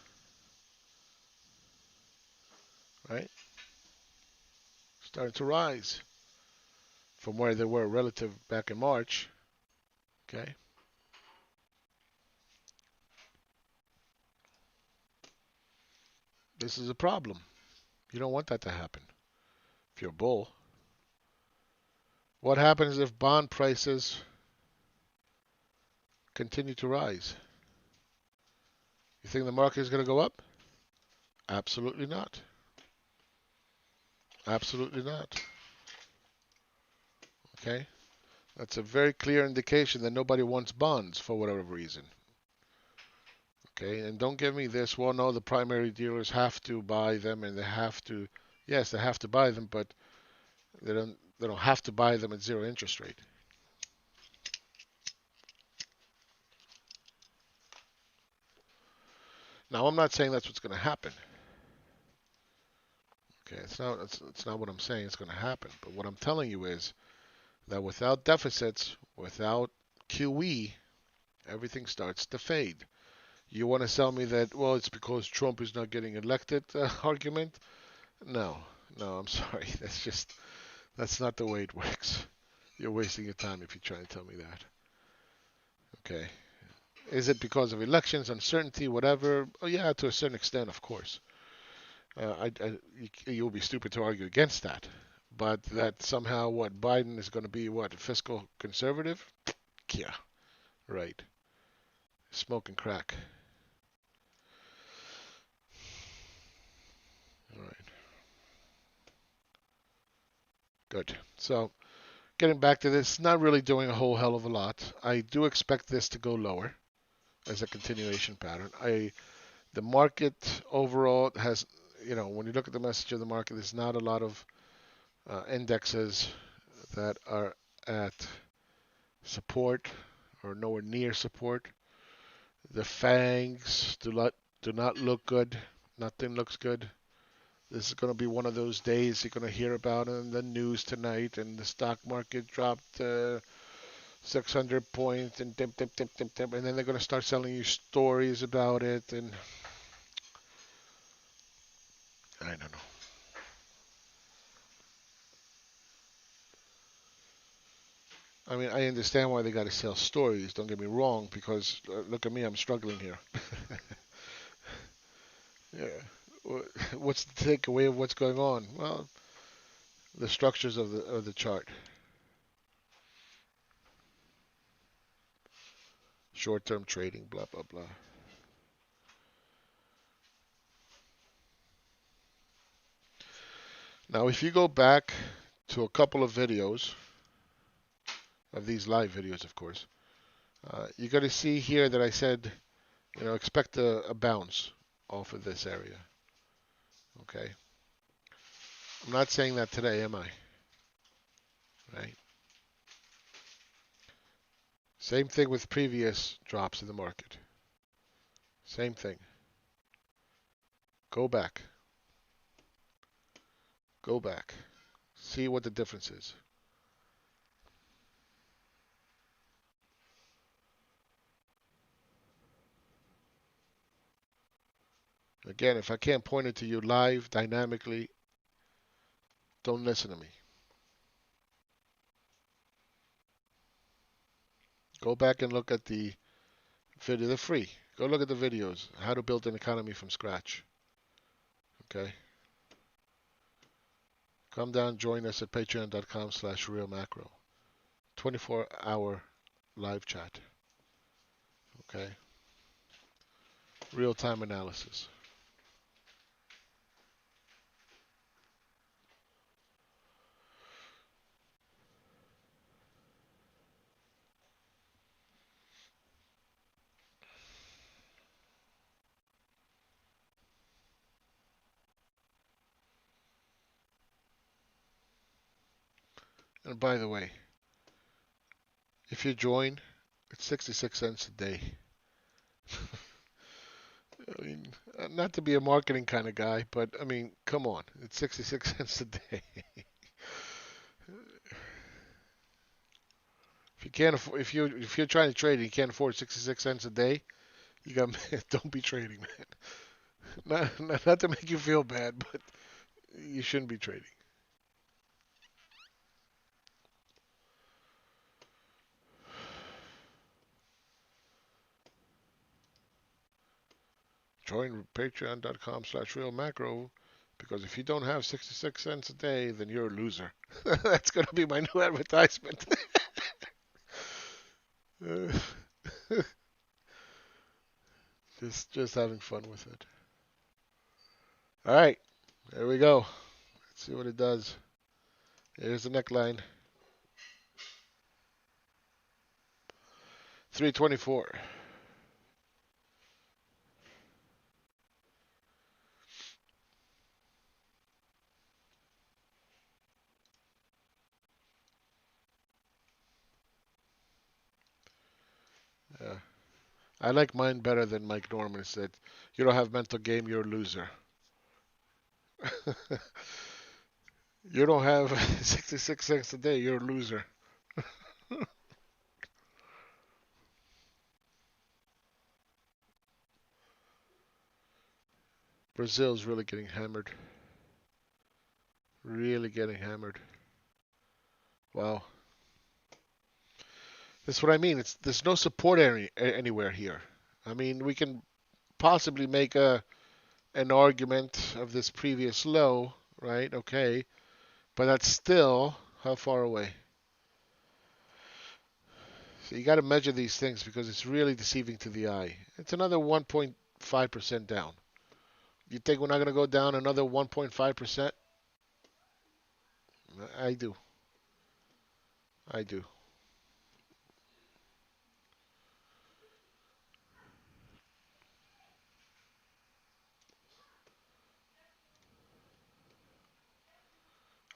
right? Starting to rise from where they were relative back in March. Okay. This is a problem. You don't want that to happen if you're a bull. What happens if bond prices continue to rise? You think the market is going to go up? Absolutely not. Absolutely not. Okay? That's a very clear indication that nobody wants bonds for whatever reason. Okay? And don't give me this, well, no, the primary dealers have to buy them and they have to, yes, they have to buy them, but they don't have to buy them at zero interest rate. Now, I'm not saying that's what's going to happen. Okay, it's not what I'm saying it's going to happen. But what I'm telling you is that without deficits, without QE, everything starts to fade. You want to sell me that, well, it's because Trump is not getting elected argument? No, no, I'm sorry. That's not the way it works. You're wasting your time if you try to tell me that. Okay. Is it because of elections, uncertainty, whatever? Oh, yeah, to a certain extent, of course. You'll be stupid to argue against that. But that somehow, what, Biden is going to be, what, fiscal conservative? Yeah, right. Smoking crack. All right. Good. So, getting back to this, not really doing a whole hell of a lot. I do expect this to go lower as a continuation pattern. The market overall has, when you look at the message of the market, there's not a lot of indexes that are at support or nowhere near support. The fangs do not look good. Nothing looks good. This is going to be one of those days you're going to hear about in the news tonight, and the stock market dropped 600 points and dip, dip, dip, dip, dip, and then they're going to start selling you stories about it, and I don't know. I mean, I understand why they got to sell stories. Don't get me wrong, because look at me, I'm struggling here. Yeah. What's the takeaway of what's going on? Well, the structures of the chart. Short-term trading, blah blah blah. Now, if you go back to a couple of videos of these live videos, of course, you're going to see here that I said, expect a bounce off of this area. Okay. I'm not saying that today, am I? Right. Same thing with previous drops in the market. Same thing. Go back. Go back. See what the difference is. Again, if I can't point it to you live, dynamically, don't listen to me. Go back and look at the video. They're free. Go look at the videos. How to build an economy from scratch. Okay? Come down, join us at patreon.com/RealMacro. 24-hour live chat. Okay? Real-time analysis. And by the way, if you join, it's 66 cents a day. I mean, not to be a marketing kind of guy, but I mean, come on, it's 66 cents a day. If you can't afford, if you're trying to trade and you can't afford 66 cents a day, you got don't be trading, man. Not to make you feel bad, but you shouldn't be trading. Join patreon.com/RealMacro because if you don't have 66 cents a day, then you're a loser. That's going to be my new advertisement. just having fun with it. All right, there we go. Let's see what it does. Here's the neckline. 324. Yeah. I like mine better than Mike Norman said. You don't have mental game, you're a loser. You don't have 66 cents a day, you're a loser. Brazil's really getting hammered. Really getting hammered. Wow. That's what I mean. There's no support anywhere here. I mean, we can possibly make an argument of this previous low, right? Okay, but that's still how far away? So you got to measure these things because it's really deceiving to the eye. It's another 1.5% down. You think we're not going to go down another 1.5%? I do. I do.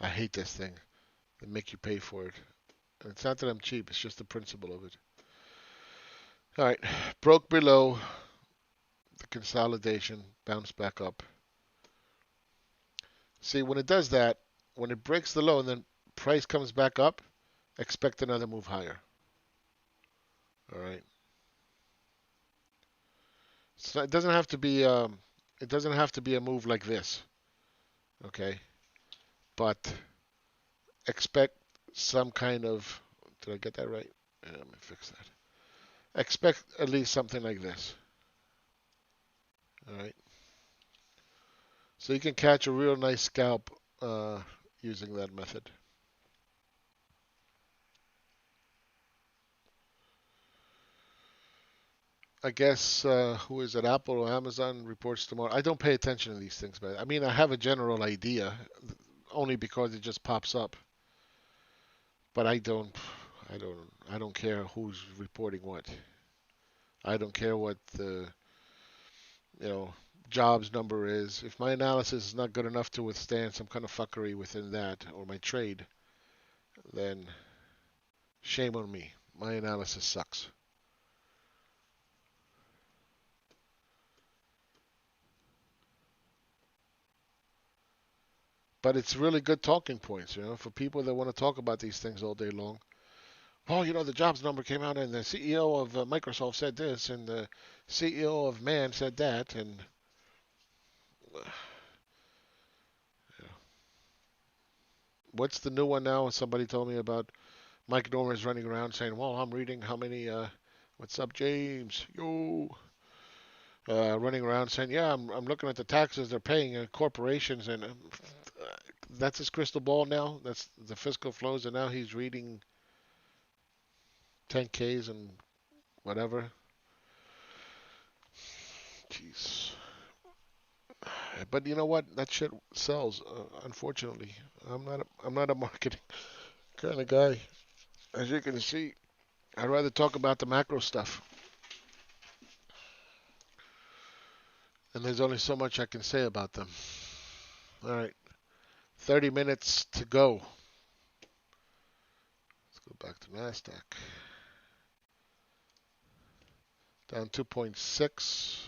I hate this thing. They make you pay for it. And it's not that I'm cheap. It's just the principle of it. All right. Broke below the consolidation. Bounced back up. See, when it does that, when it breaks the low and then price comes back up, expect another move higher. All right. So it doesn't have to be it doesn't have to be a move like this. Okay. But expect some kind of, did I get that right? Yeah, let me fix that. Expect at least something like this. All right. So you can catch a real nice scalp using that method. I guess who is it? Apple or Amazon reports tomorrow. I don't pay attention to these things, but I mean I have a general idea, only because it just pops up. But I don't care who's reporting what. I don't care what the you know jobs number is. If my analysis is not good enough to withstand some kind of fuckery within that or my trade, then shame on me. My analysis sucks. But it's really good talking points, for people that want to talk about these things all day long. Oh, the jobs number came out, and the CEO of Microsoft said this, and the CEO of Man said that, and what's the new one now? Somebody told me about Mike Norman's running around saying, "Well, I'm reading how many. What's up, James? Yo." Running around saying, "Yeah, I'm looking at the taxes they're paying in corporations, and that's his crystal ball now. That's the fiscal flows, and now he's reading 10Ks and whatever." Jeez. But you know what? That shit sells. Unfortunately, I'm not a marketing kind of guy. As you can see, I'd rather talk about the macro stuff. And there's only so much I can say about them. All right, 30 minutes to go. Let's go back to Nasdaq. Down 2.6.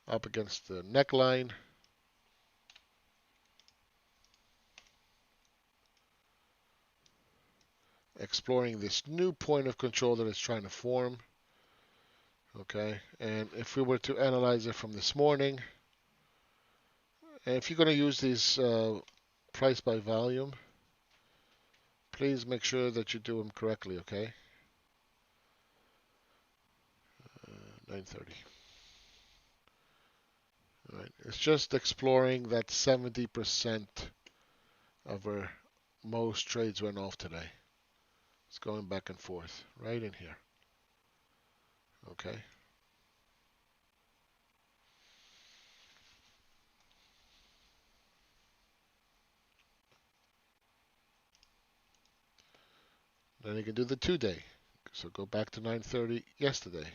Up against the neckline. Exploring this new point of control that it's trying to form. Okay, and if we were to analyze it from this morning, and if you're going to use these price by volume, please make sure that you do them correctly, okay? 9:30. Right? It's just exploring that 70% of where most trades went off today. It's going back and forth right in here. Okay. Then you can do the 2-day. So go back to 9:30 yesterday.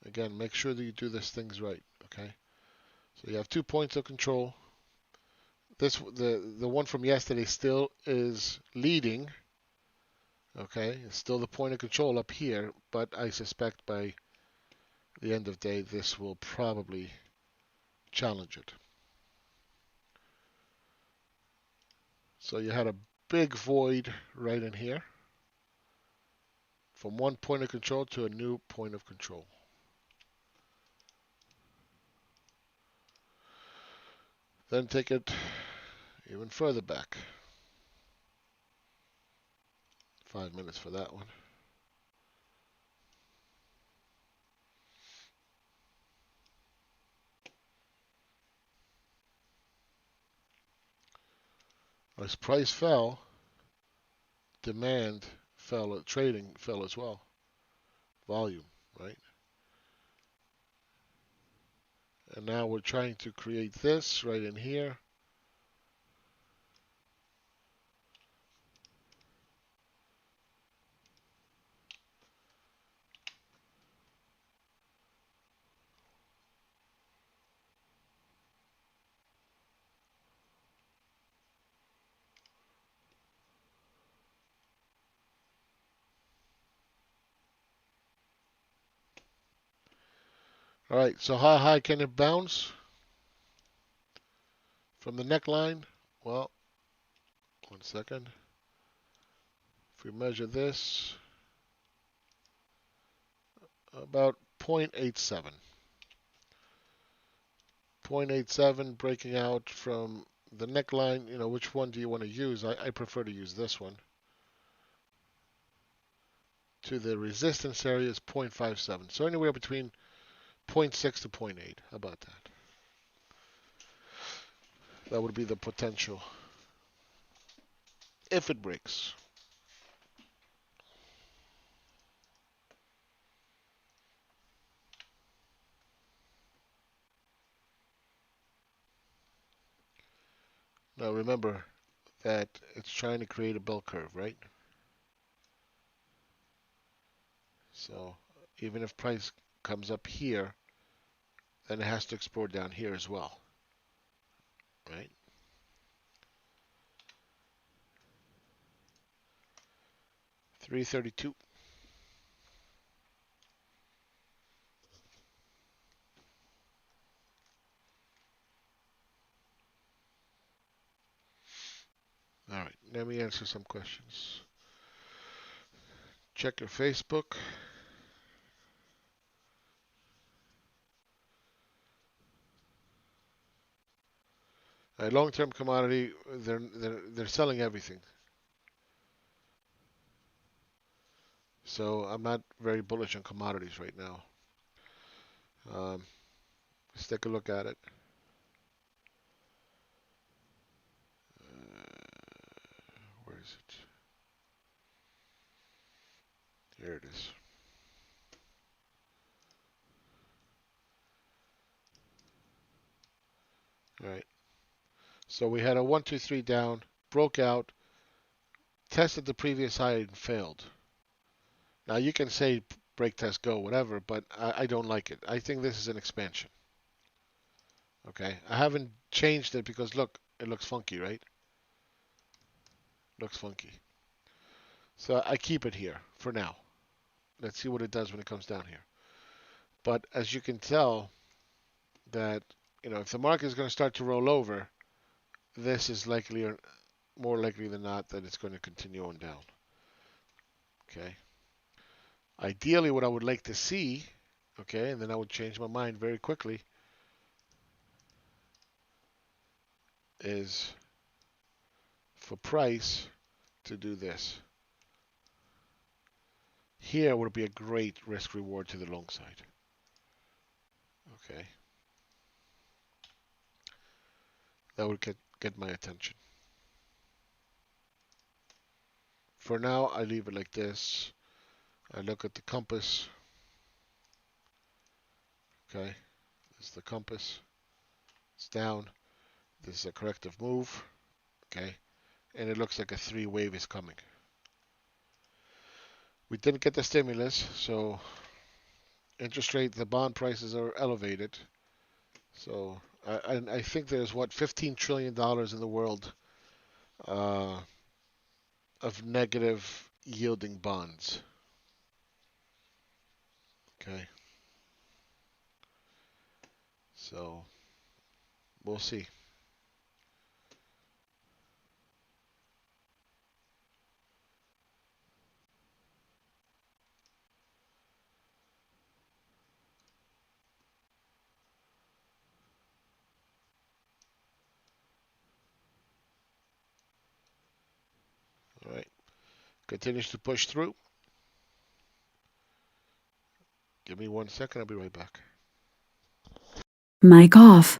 Again, make sure that you do these things right. Okay. So you have 2 points of control. The one from yesterday still is leading. Okay, it's still the point of control up here, but I suspect by the end of the day this will probably challenge it. So you had a big void right in here from one point of control to a new point of control. Then take it even further back. 5 minutes for that one. As price fell, demand fell, trading fell as well. Volume, right? And now we're trying to create this right in here. All right, so how high can it bounce from the neckline? Well, 1 second. If we measure this, about 0.87. 0.87 breaking out from the neckline. You know, which one do you want to use? I prefer to use this one. To the resistance area is 0.57. So anywhere between 0.6 to 0.8. How about that? That would be the potential if it breaks. Now remember that it's trying to create a bell curve, right? So even if price comes up here, then it has to explore down here as well, right? $332. All right, let me answer some questions. Check your Facebook. A long-term commodity, they're selling everything. So I'm not very bullish on commodities right now. Let's take a look at it. Where is it? There it is. All right. So we had a 1, 2, 3 down, broke out, tested the previous high and failed. Now you can say break test go whatever, but I don't like it. I think this is an expansion. Okay, I haven't changed it because look, it looks funky, right? Looks funky. So I keep it here for now. Let's see what it does when it comes down here. But as you can tell, that if the market is going to start to roll over, this is likely or more likely than not that it's going to continue on down. Okay. Ideally, what I would like to see, okay, and then I would change my mind very quickly, is for price to do this. Here would be a great risk reward to the long side. Okay, that would get my attention. For now, I leave it like this. I look at the compass. Okay, this is the compass. It's down. This is a corrective move. Okay, and it looks like a three wave is coming. We didn't get the stimulus, so interest rate, the bond prices are elevated. So I think there's what $15 trillion in the world uh, of negative yielding bonds. Okay, so we'll see. All right, continues to push through. Give me 1 second. I'll be right back. Mic off.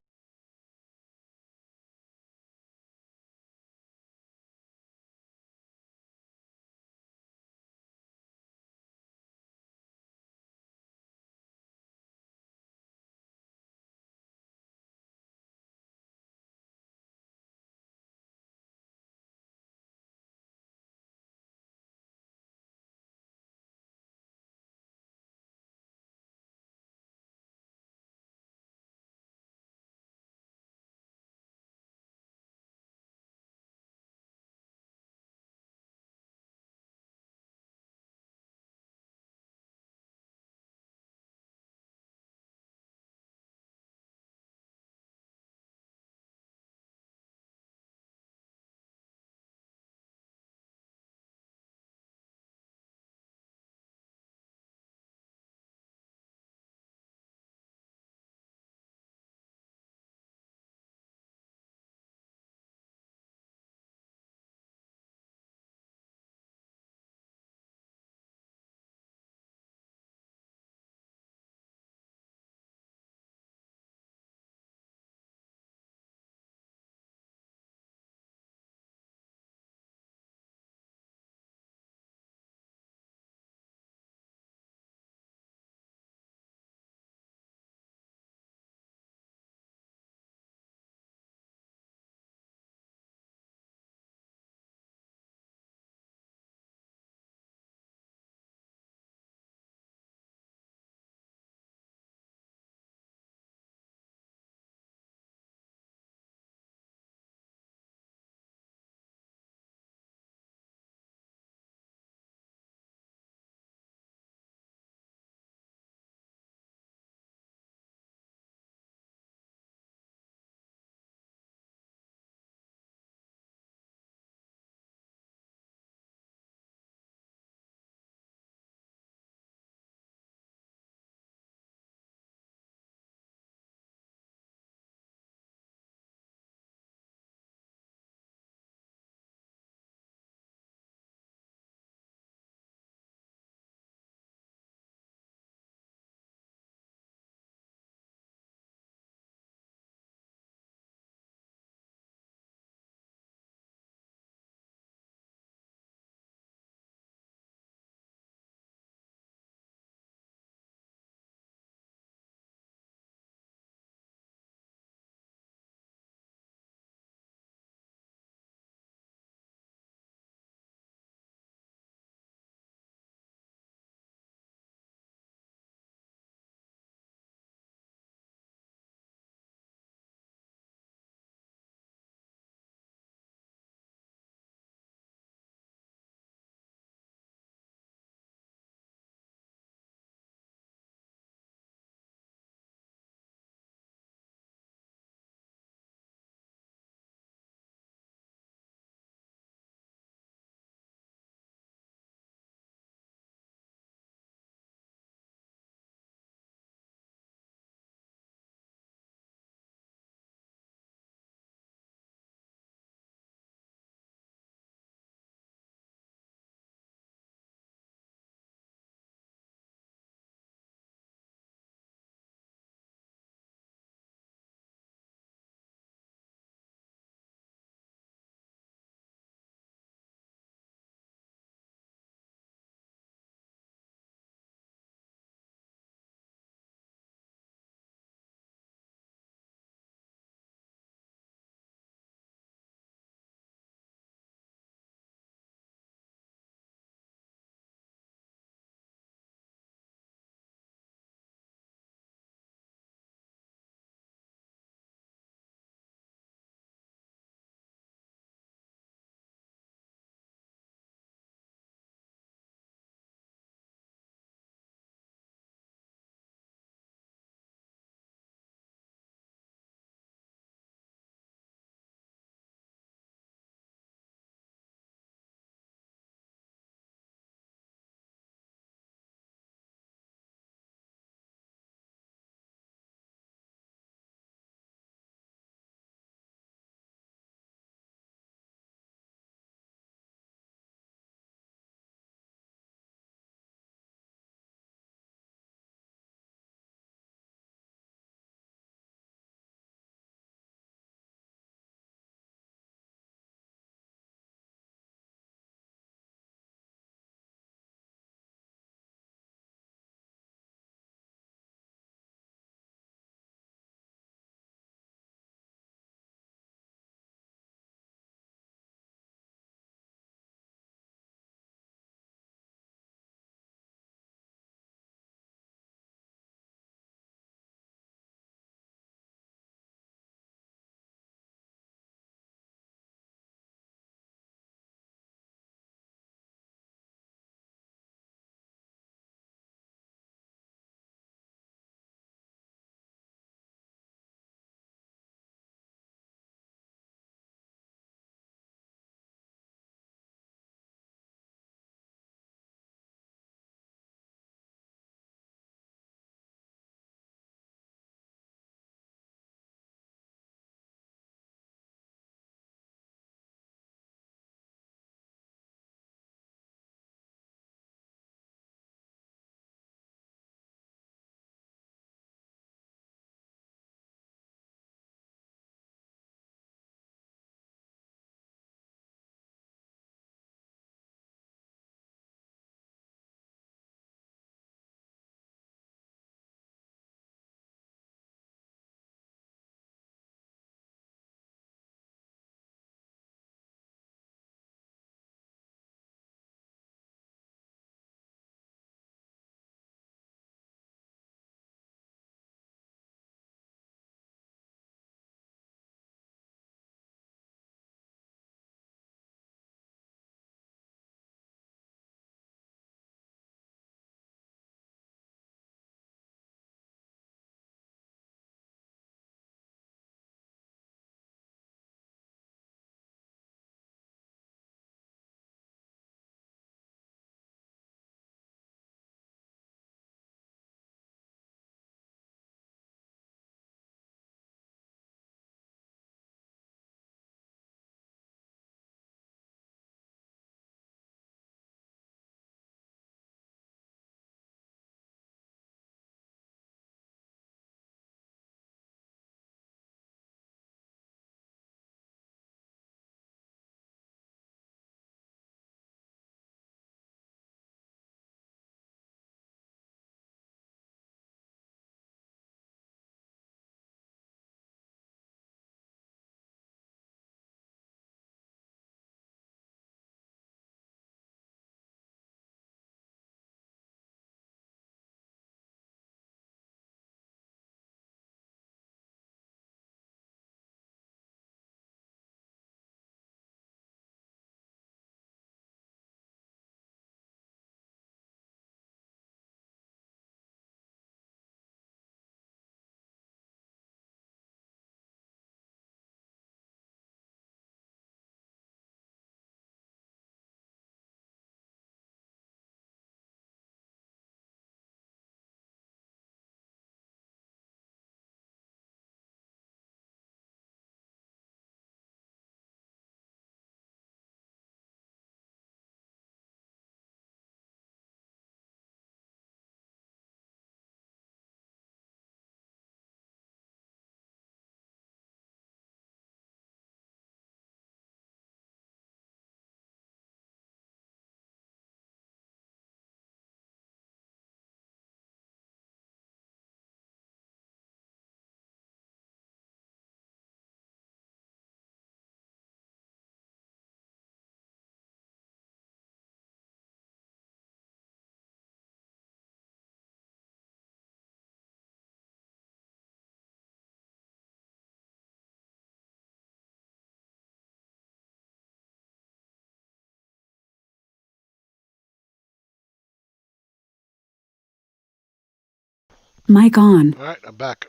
Mic on. All right, I'm back.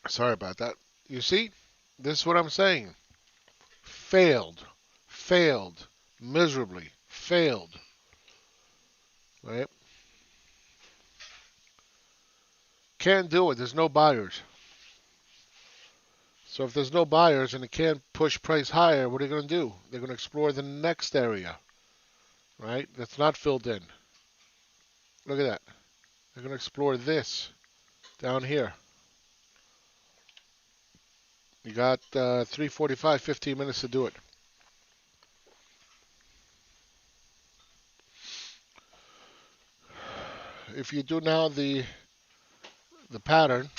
Sorry about that. You see, this is what I'm saying. Failed, failed, miserably, failed. Right? Can't do it. There's no buyers. So if there's no buyers and it can't push price higher, what are they going to do? They're going to explore the next area, right? That's not filled in. Look at that. They're going to explore this down here. You got 3:45, 15 minutes to do it. If you do now the pattern,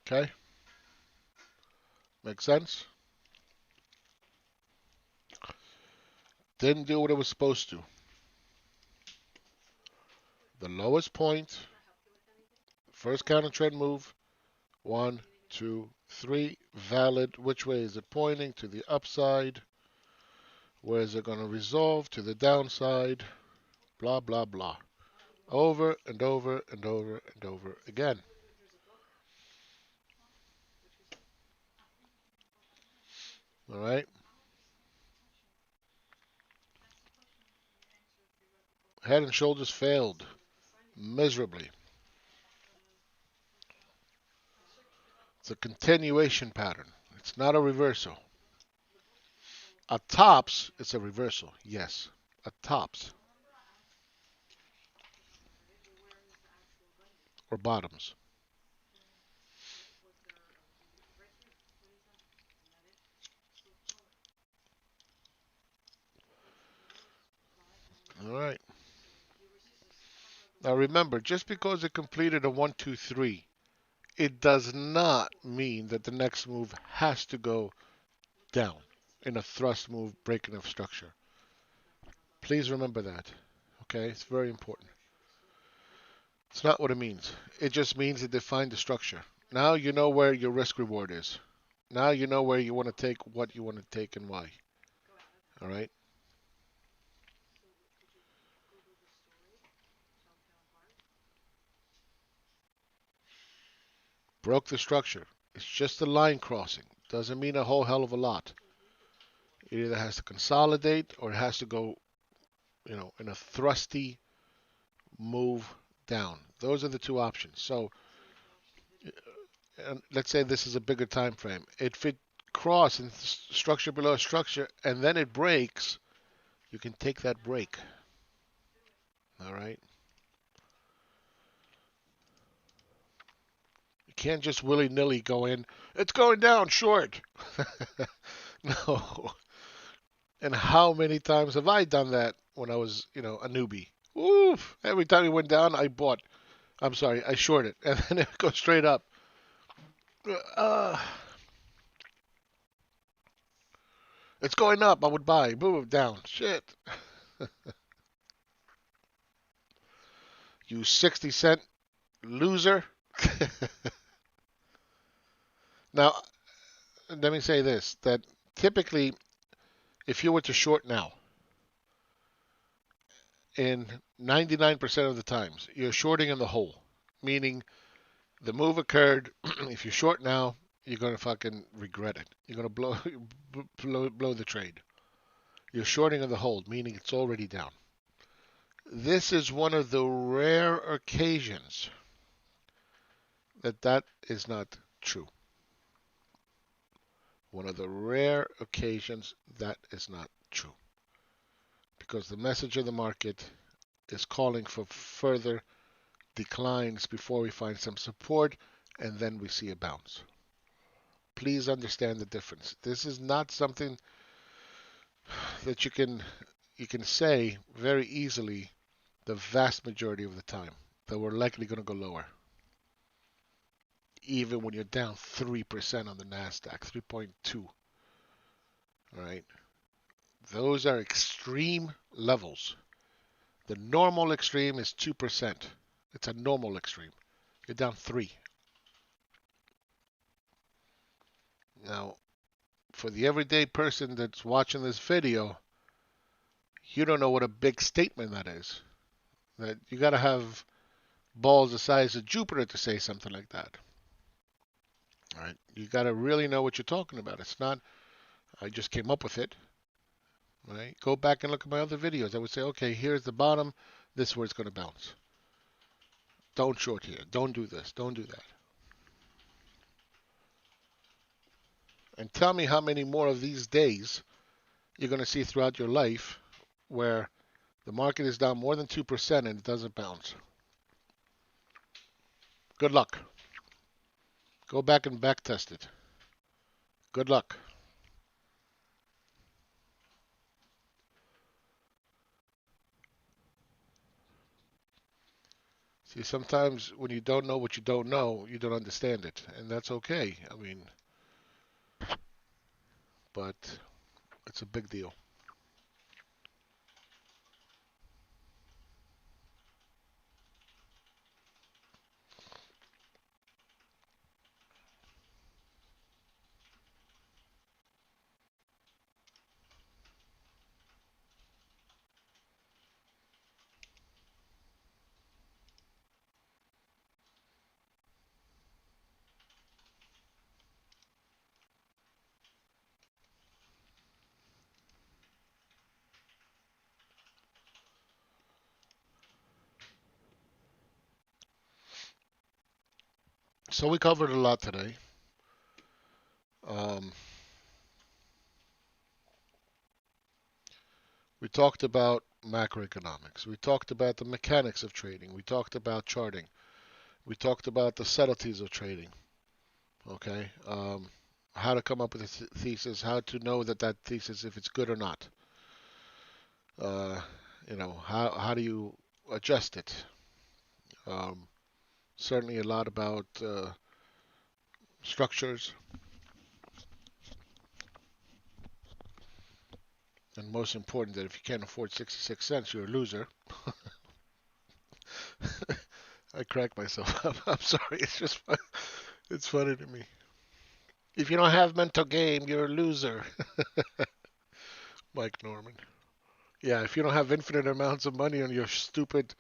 okay, makes sense. Didn't do what it was supposed to. The lowest point, first counter trend move, 1, 2, 3, valid. Which way is it pointing? To the upside. Where is it going to resolve? To the downside. Blah, blah, blah. Over and over and over and over again. All right. Head and shoulders failed miserably. It's a continuation pattern. It's not a reversal. At tops, it's a reversal. Yes. At tops or bottoms. All right. Now remember, just because it completed a 1, 2, 3, it does not mean that the next move has to go down in a thrust move, breaking of structure. Please remember that. Okay, it's very important. It's not what it means. It just means it defined the structure. Now you know where your risk reward is. Now you know where you want to take, what you want to take, and why. All right. Broke the structure. It's just a line crossing. Doesn't mean a whole hell of a lot. It either has to consolidate or it has to go, in a thrusty move down. Those are the two options. So, let's say this is a bigger time frame. If it cross and structure below structure and then it breaks, you can take that break. All right. You can't just willy nilly go in. It's going down short. No. And how many times have I done that when I was, a newbie? Oof. Every time it went down, I bought. I'm sorry, I shorted, and then it goes straight up. Uh, it's going up. I would buy. Boom, down. Shit. You 60-cent loser. Now, let me say this: that typically, if you were to short now, in 99% of the times, you're shorting in the hole, meaning the move occurred. If you short now, you're gonna fucking regret it. You're gonna blow the trade. You're shorting in the hold, meaning it's already down. This is one of the rare occasions that is not true. One of the rare occasions that is not true. Because the message of the market is calling for further declines before we find some support and then we see a bounce. Please understand the difference. This is not something that you can say very easily the vast majority of the time that we're likely going to go lower. Even when you're down 3% on the NASDAQ, 3.2. All right. Those are extreme levels. The normal extreme is 2%. It's a normal extreme. You're down 3. Now, for the everyday person that's watching this video, you don't know what a big statement that is. That you got to have balls the size of Jupiter to say something like that. All right? You got to really know what you're talking about. It's not, I just came up with it. Right? Go back and look at my other videos. I would say, okay, here's the bottom. This is where it's going to bounce. Don't short here. Don't do this. Don't do that. And tell me how many more of these days you're going to see throughout your life where the market is down more than 2% and it doesn't bounce. Good luck. Go back and back test it. Good luck. See, sometimes when you don't know what you don't know, you don't understand it. And that's okay. I mean, but it's a big deal. So we covered a lot today. Um, we talked about macroeconomics. We talked about the mechanics of trading. We talked about charting. We talked about the subtleties of trading. Okay, how to come up with a thesis, how to know that thesis if it's good or not. Uh, how do you adjust it? Um, Certainly a lot about structures, and most important that if you can't afford 66 cents, you're a loser. I crack myself up. I'm sorry. It's just fun. It's funny to me. If you don't have mental game, you're a loser. Mike Norman. Yeah, if you don't have infinite amounts of money on your stupid,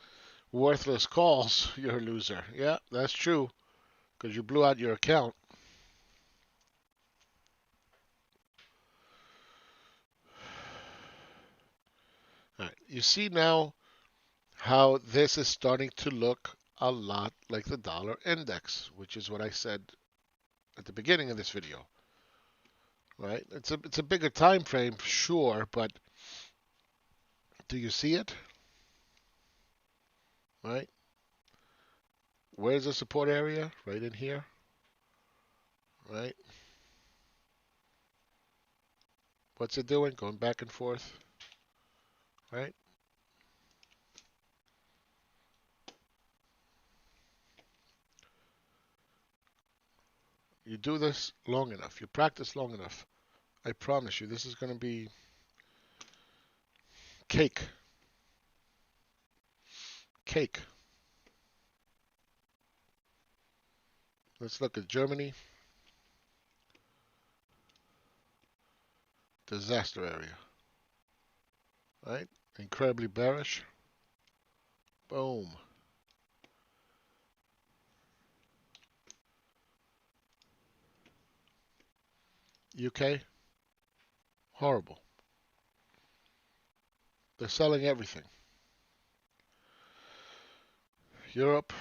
worthless calls, you're a loser. Yeah, that's true. Because you blew out your account. All right. You see now how this is starting to look a lot like the dollar index, which is what I said at the beginning of this video. Right? It's a bigger time frame, sure, but do you see it? Right? Where's the support area? Right in here. Right? What's it doing? Going back and forth. Right? You do this long enough. You practice long enough. I promise you, this is going to be cake. Cake. Let's look at Germany. Disaster area. Right? Incredibly bearish. Boom. UK. Horrible. They're selling everything. Europe.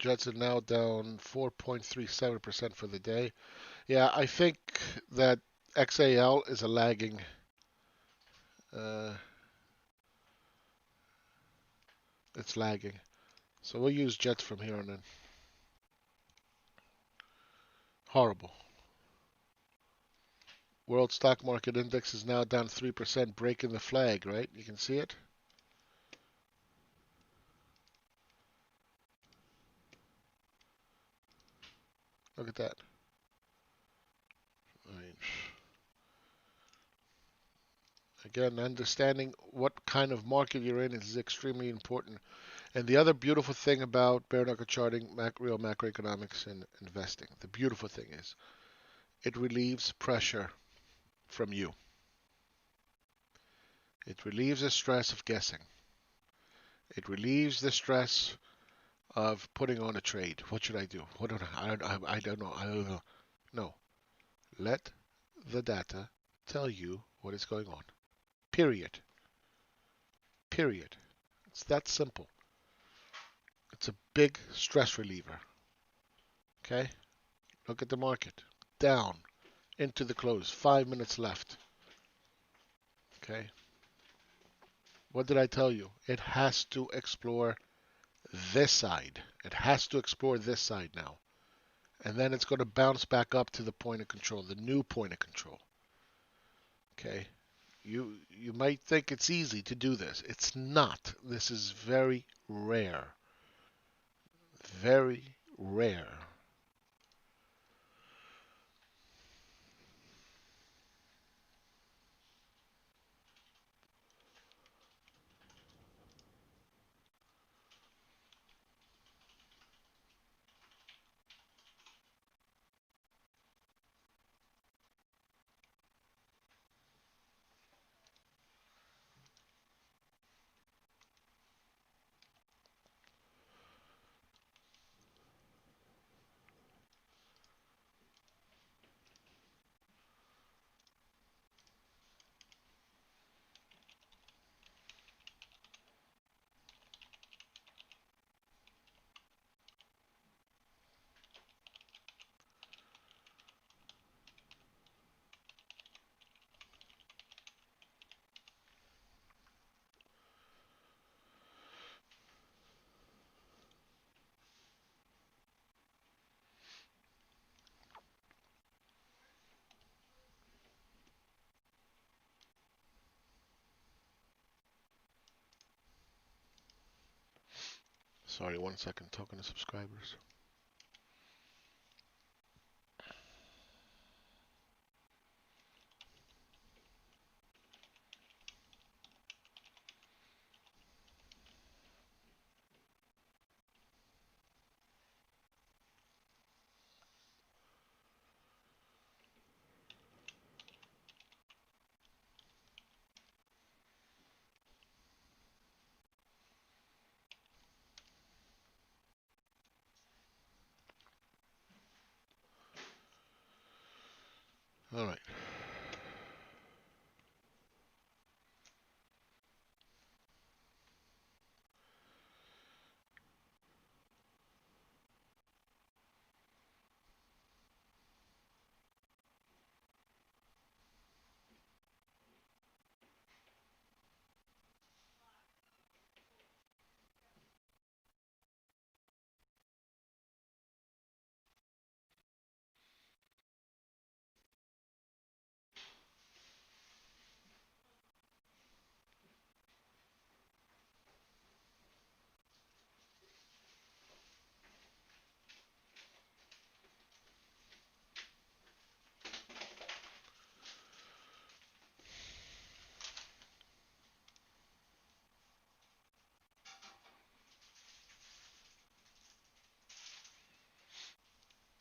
Jets are now down 4.37% for the day. Yeah, I think that XAL is a lagging. It's lagging. So we'll use Jets from here on in. Horrible. World stock market index is now down 3%, breaking the flag, right? You can see it. Look at that. I mean, Again, understanding what kind of market you're in is extremely important. And the other beautiful thing about bare knuckle charting, real macroeconomics, and investing, the beautiful thing is it relieves pressure from you. It relieves the stress of guessing. It relieves the stress of putting on a trade. What should I do? What do I don't know. I don't know. No. Let the data tell you what is going on. Period. Period. It's that simple. It's a big stress reliever. Okay? Look at the market. Down into the close. 5 minutes left. Okay? What did I tell you? It has to explore this side. It has to explore this side now. And then it's going to bounce back up to the point of control, the new point of control. Okay? You might think it's easy to do this. It's not. This is very rare. Very rare. Sorry, 1 second. Talking to subscribers. All right.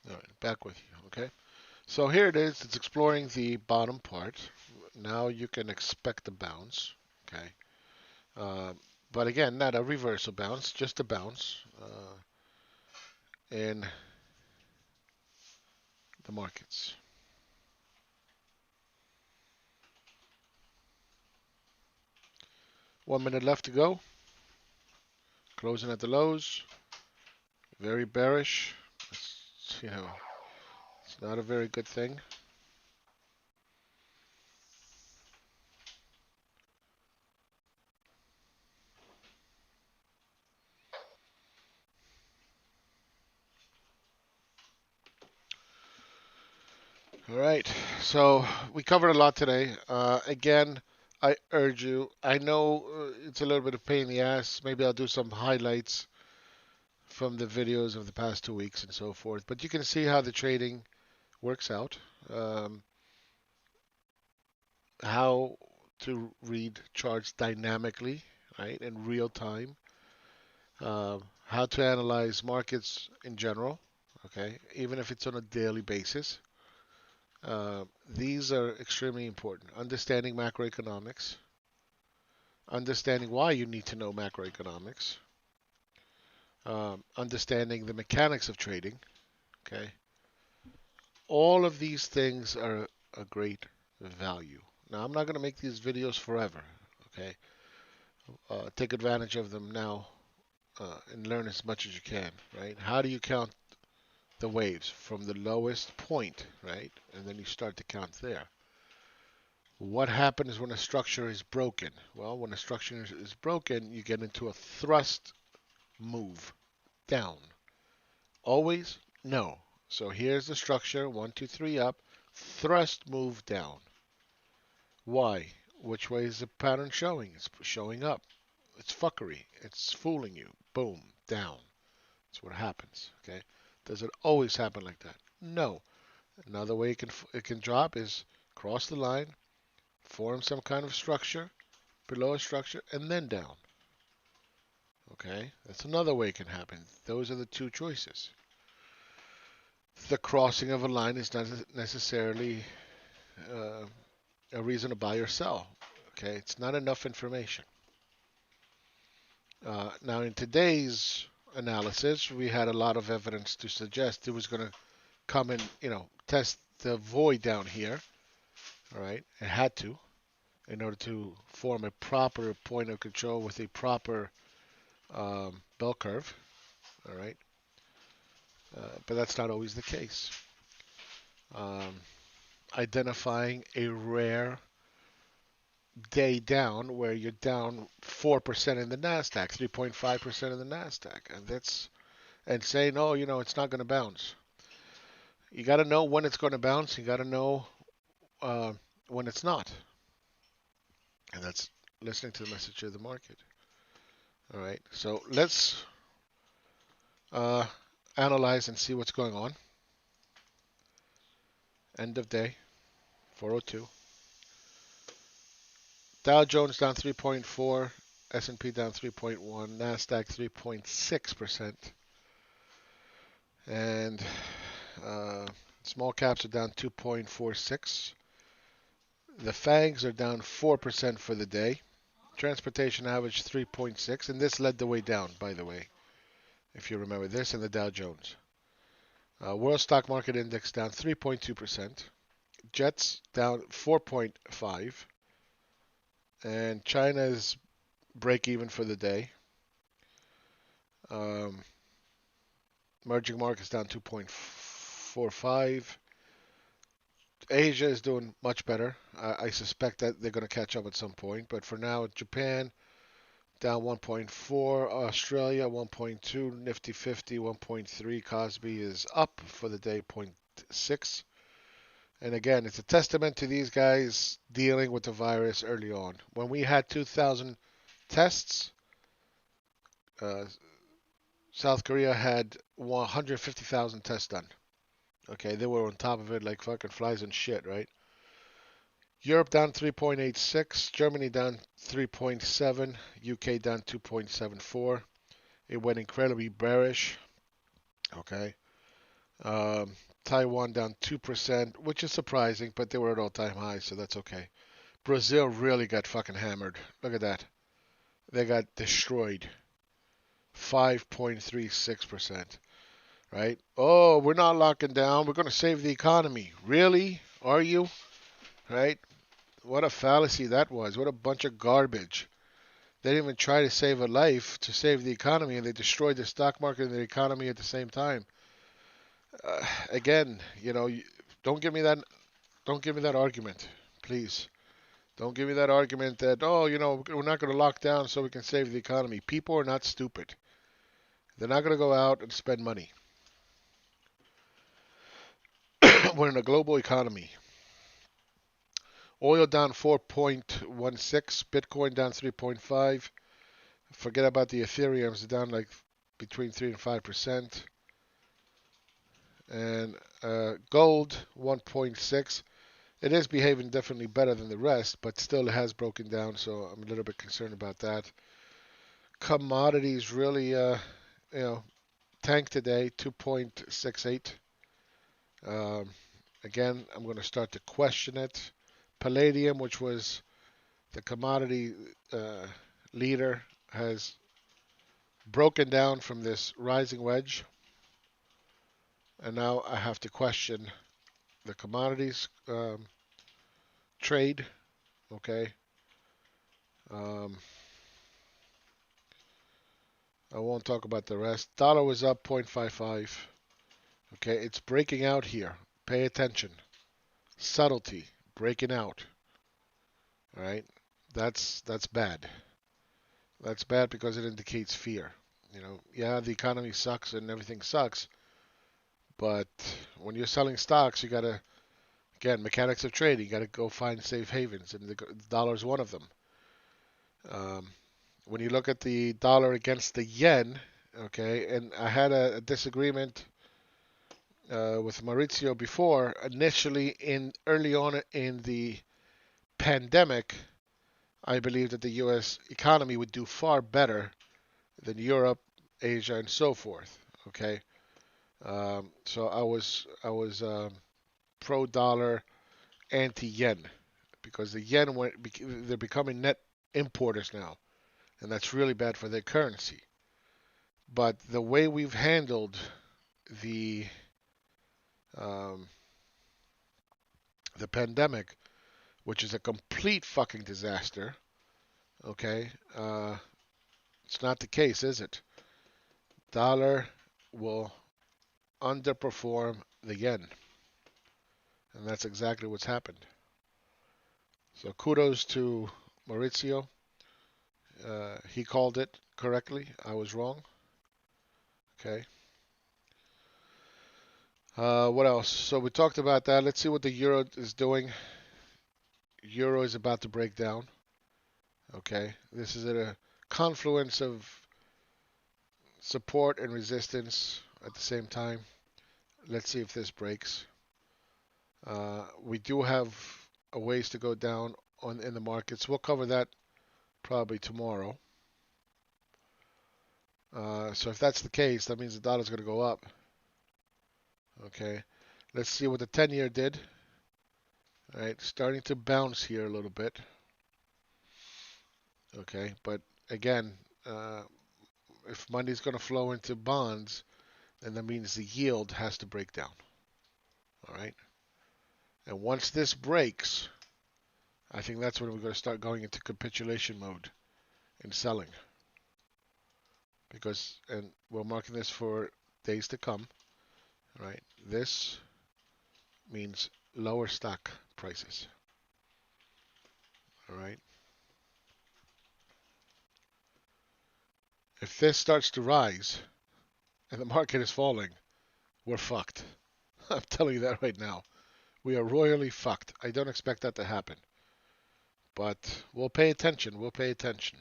All right. Back with you. Okay. So here it is. It's exploring the bottom part. Now you can expect a bounce. Okay. Uh, but again, not a reversal bounce, just a bounce in the markets. 1 minute left to go. Closing at the lows. Very bearish. It's not a very good thing. All right. So we covered a lot today. Again, I urge you. I know it's a little bit of pain in the ass. Maybe I'll do some highlights from the videos of the past 2 weeks and so forth. But you can see how the trading works out. How to read charts dynamically, right, in real time, how to analyze markets in general, okay, even if it's on a daily basis. These are extremely important. Understanding macroeconomics, understanding why you need to know macroeconomics, understanding the mechanics of trading, okay. All of these things are a great value. Now, I'm not going to make these videos forever, okay. Take advantage of them now and learn as much as you can, right? How do you count the waves from the lowest point, right? And then you start to count there. What happens when a structure is broken? Well, when a structure is broken, you get into a thrust move down. Always? No. So here's the structure, 1, 2, 3 up, thrust move down. Why? Which way is the pattern showing? It's showing up. It's fuckery. It's fooling you. Boom, down. That's what happens. Okay. Does it always happen like that? No. Another way it can drop is cross the line, form some kind of structure, below a structure, and then down. Okay. That's another way it can happen. Those are the two choices. The crossing of a line is not necessarily uh, a reason to buy or sell. Okay. It's not enough information. Now, in today's analysis, we had a lot of evidence to suggest it was going to come and, test the void down here. All right. It had to in order to form a proper point of control with a proper bell curve. All right. But that's not always the case. Um, Identifying a rare day down where you're down 4% in the Nasdaq, 3.5% in the Nasdaq, and saying, oh, it's not going to bounce. You got to know when it's going to bounce. You got to know when it's not, and that's listening to the message of the market. All right, so let's analyze and see what's going on. End of day, 4:02. Dow Jones down 3.4, S&P down 3.1, Nasdaq 3.6%, and small caps are down 2.46. The FANGs are down 4% for the day. Transportation average 3.6, and this led the way down, by the way, if you remember this, and the Dow Jones. World Stock Market Index down 3.2%. Jets down 4.5%. And China's break even for the day. Emerging markets down 2.45. Asia is doing much better. I suspect that they're going to catch up at some point. But for now, Japan down 1.4. Australia 1.2. Nifty 50 1.3. Cosby is up for the day 0.6. And again, it's a testament to these guys dealing with the virus early on. When we had 2,000 tests, South Korea had 150,000 tests done. Okay, they were on top of it like fucking flies and shit, right? Europe down 3.86, Germany down 3.7, UK down 2.74. It went incredibly bearish. Okay. Taiwan down 2%, which is surprising, but they were at all-time highs, so that's okay. Brazil really got fucking hammered. Look at that. They got destroyed. 5.36%. Right? Oh, we're not locking down. We're going to save the economy. Really? Are you? Right? What a fallacy that was. What a bunch of garbage. They didn't even try to save a life to save the economy, and they destroyed the stock market and the economy at the same time. Again, don't give me that. Don't give me that argument, please. Don't give me that argument that, oh, we're not going to lock down so we can save the economy. People are not stupid. They're not going to go out and spend money. We're in a global economy. Oil down 4.16, Bitcoin down 3.5. Forget about the Ethereums, down like between 3 and 5%. And gold 1.6. It is behaving definitely better than the rest, but still it has broken down, so I'm a little bit concerned about that. Commodities really, you know, tanked today, 2.68. Um, Again, I'm going to start to question it. Palladium, which was the commodity leader, has broken down from this rising wedge, and now I have to question the commodities trade. Okay, um, I won't talk about the rest. Dollar was up 0.55. Okay, it's breaking out here. Pay attention. Subtlety, breaking out. All right, that's bad. That's bad because it indicates fear. You know, yeah, the economy sucks and everything sucks, but when you're selling stocks, you gotta, again, mechanics of trading. You gotta go find safe havens, and the dollar is one of them. Um, when you look at the dollar against the yen, okay, and I had a disagreement with Maurizio before. Initially, in early on in the pandemic, I believed that the U.S. economy would do far better than Europe, Asia, and so forth. Okay, so I was pro dollar, anti yen because the yen they're becoming net importers now, and that's really bad for their currency. But the way we've handled the um, the pandemic, which is a complete fucking disaster, okay, it's not the case, is it? Dollar will underperform the yen, and that's exactly what's happened. So kudos to Maurizio. He called it correctly. I was wrong. Okay. What else? So we talked about that. Let's see what the euro is doing. Euro is about to break down. Okay. This is at a confluence of support and resistance at the same time. Let's see if this breaks. We do have a ways to go down in the markets. We'll cover that probably tomorrow. So if that's the case, that means the dollar's going to go up. Okay. Let's see what the 10-year did. All right, starting to bounce here a little bit. Okay, but again, uh, if money's going to flow into bonds, then that means the yield has to break down. All right, and once this breaks, I think that's when we're going to start going into capitulation mode and selling. Because, and we're marking this for days to come. All right, this means lower stock prices. All right, if this starts to rise and the market is falling, we're fucked. I'm telling you that right now. We are royally fucked. I don't expect that to happen. But we'll pay attention. We'll pay attention.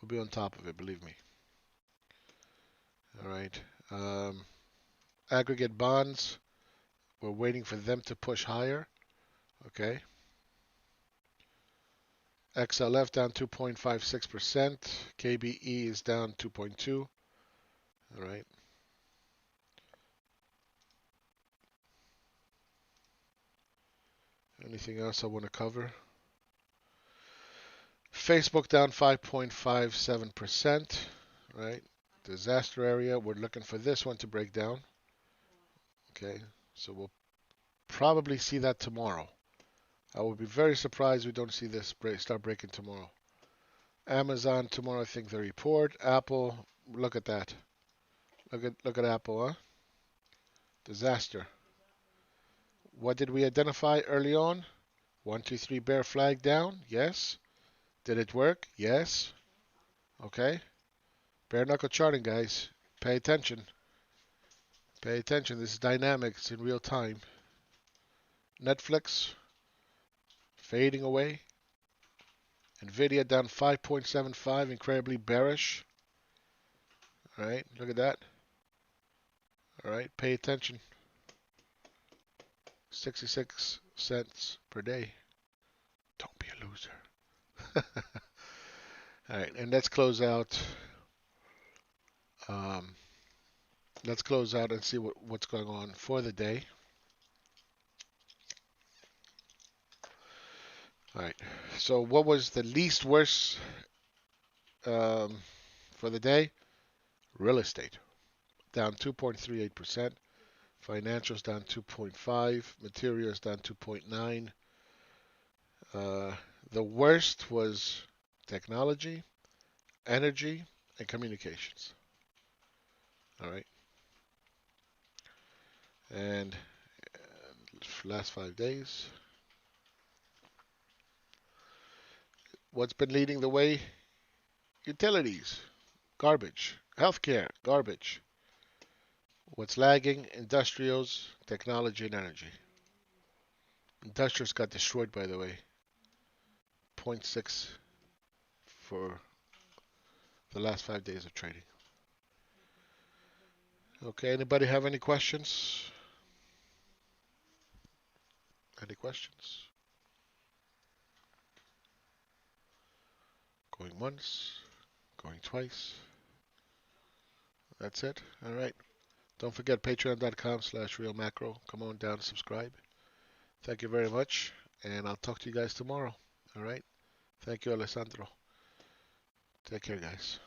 We'll be on top of it, believe me. All right. Aggregate bonds. We're waiting for them to push higher. Okay. XLF down 2.56%. KBE is down 2.2. All right. Anything else I want to cover? Facebook down 5.57%. Right. Disaster area. We're looking for this one to break down. Okay. So we'll probably see that tomorrow. I would be very surprised we don't see this start breaking tomorrow. Amazon tomorrow, I think the report. Apple, look at that. Look at Apple, huh? Disaster. What did we identify early on? 1, 2, 3 bear flag down. Yes. Did it work? Yes. Okay. Bare knuckle charting, guys. Pay attention. Pay attention. This is dynamic. It's in real time. Netflix fading away. Nvidia down 5.75, incredibly bearish. All right, look at that. All right, pay attention. 66 cents per day. Don't be a loser. All right, and let's close out. Um, let's close out and see what's going on for the day. All right. So what was the least worst um, for the day? Real estate down 2.38%. Financials down 2.5. Materials down 2.9. Uh, the worst was technology, energy, and communications. All right. And last 5 days. What's been leading the way? Utilities, garbage. Healthcare, garbage. What's lagging? Industrials, technology, and energy. Industrials got destroyed, by the way. zero point 0.6 for the last 5 days of trading. Okay, anybody have any questions? Any questions? Going once, going twice. That's it. All right. Don't forget patreon.com/realmacro. Come on down and subscribe. Thank you very much, and I'll talk to you guys tomorrow. All right. Thank you, Alessandro. Take care, guys.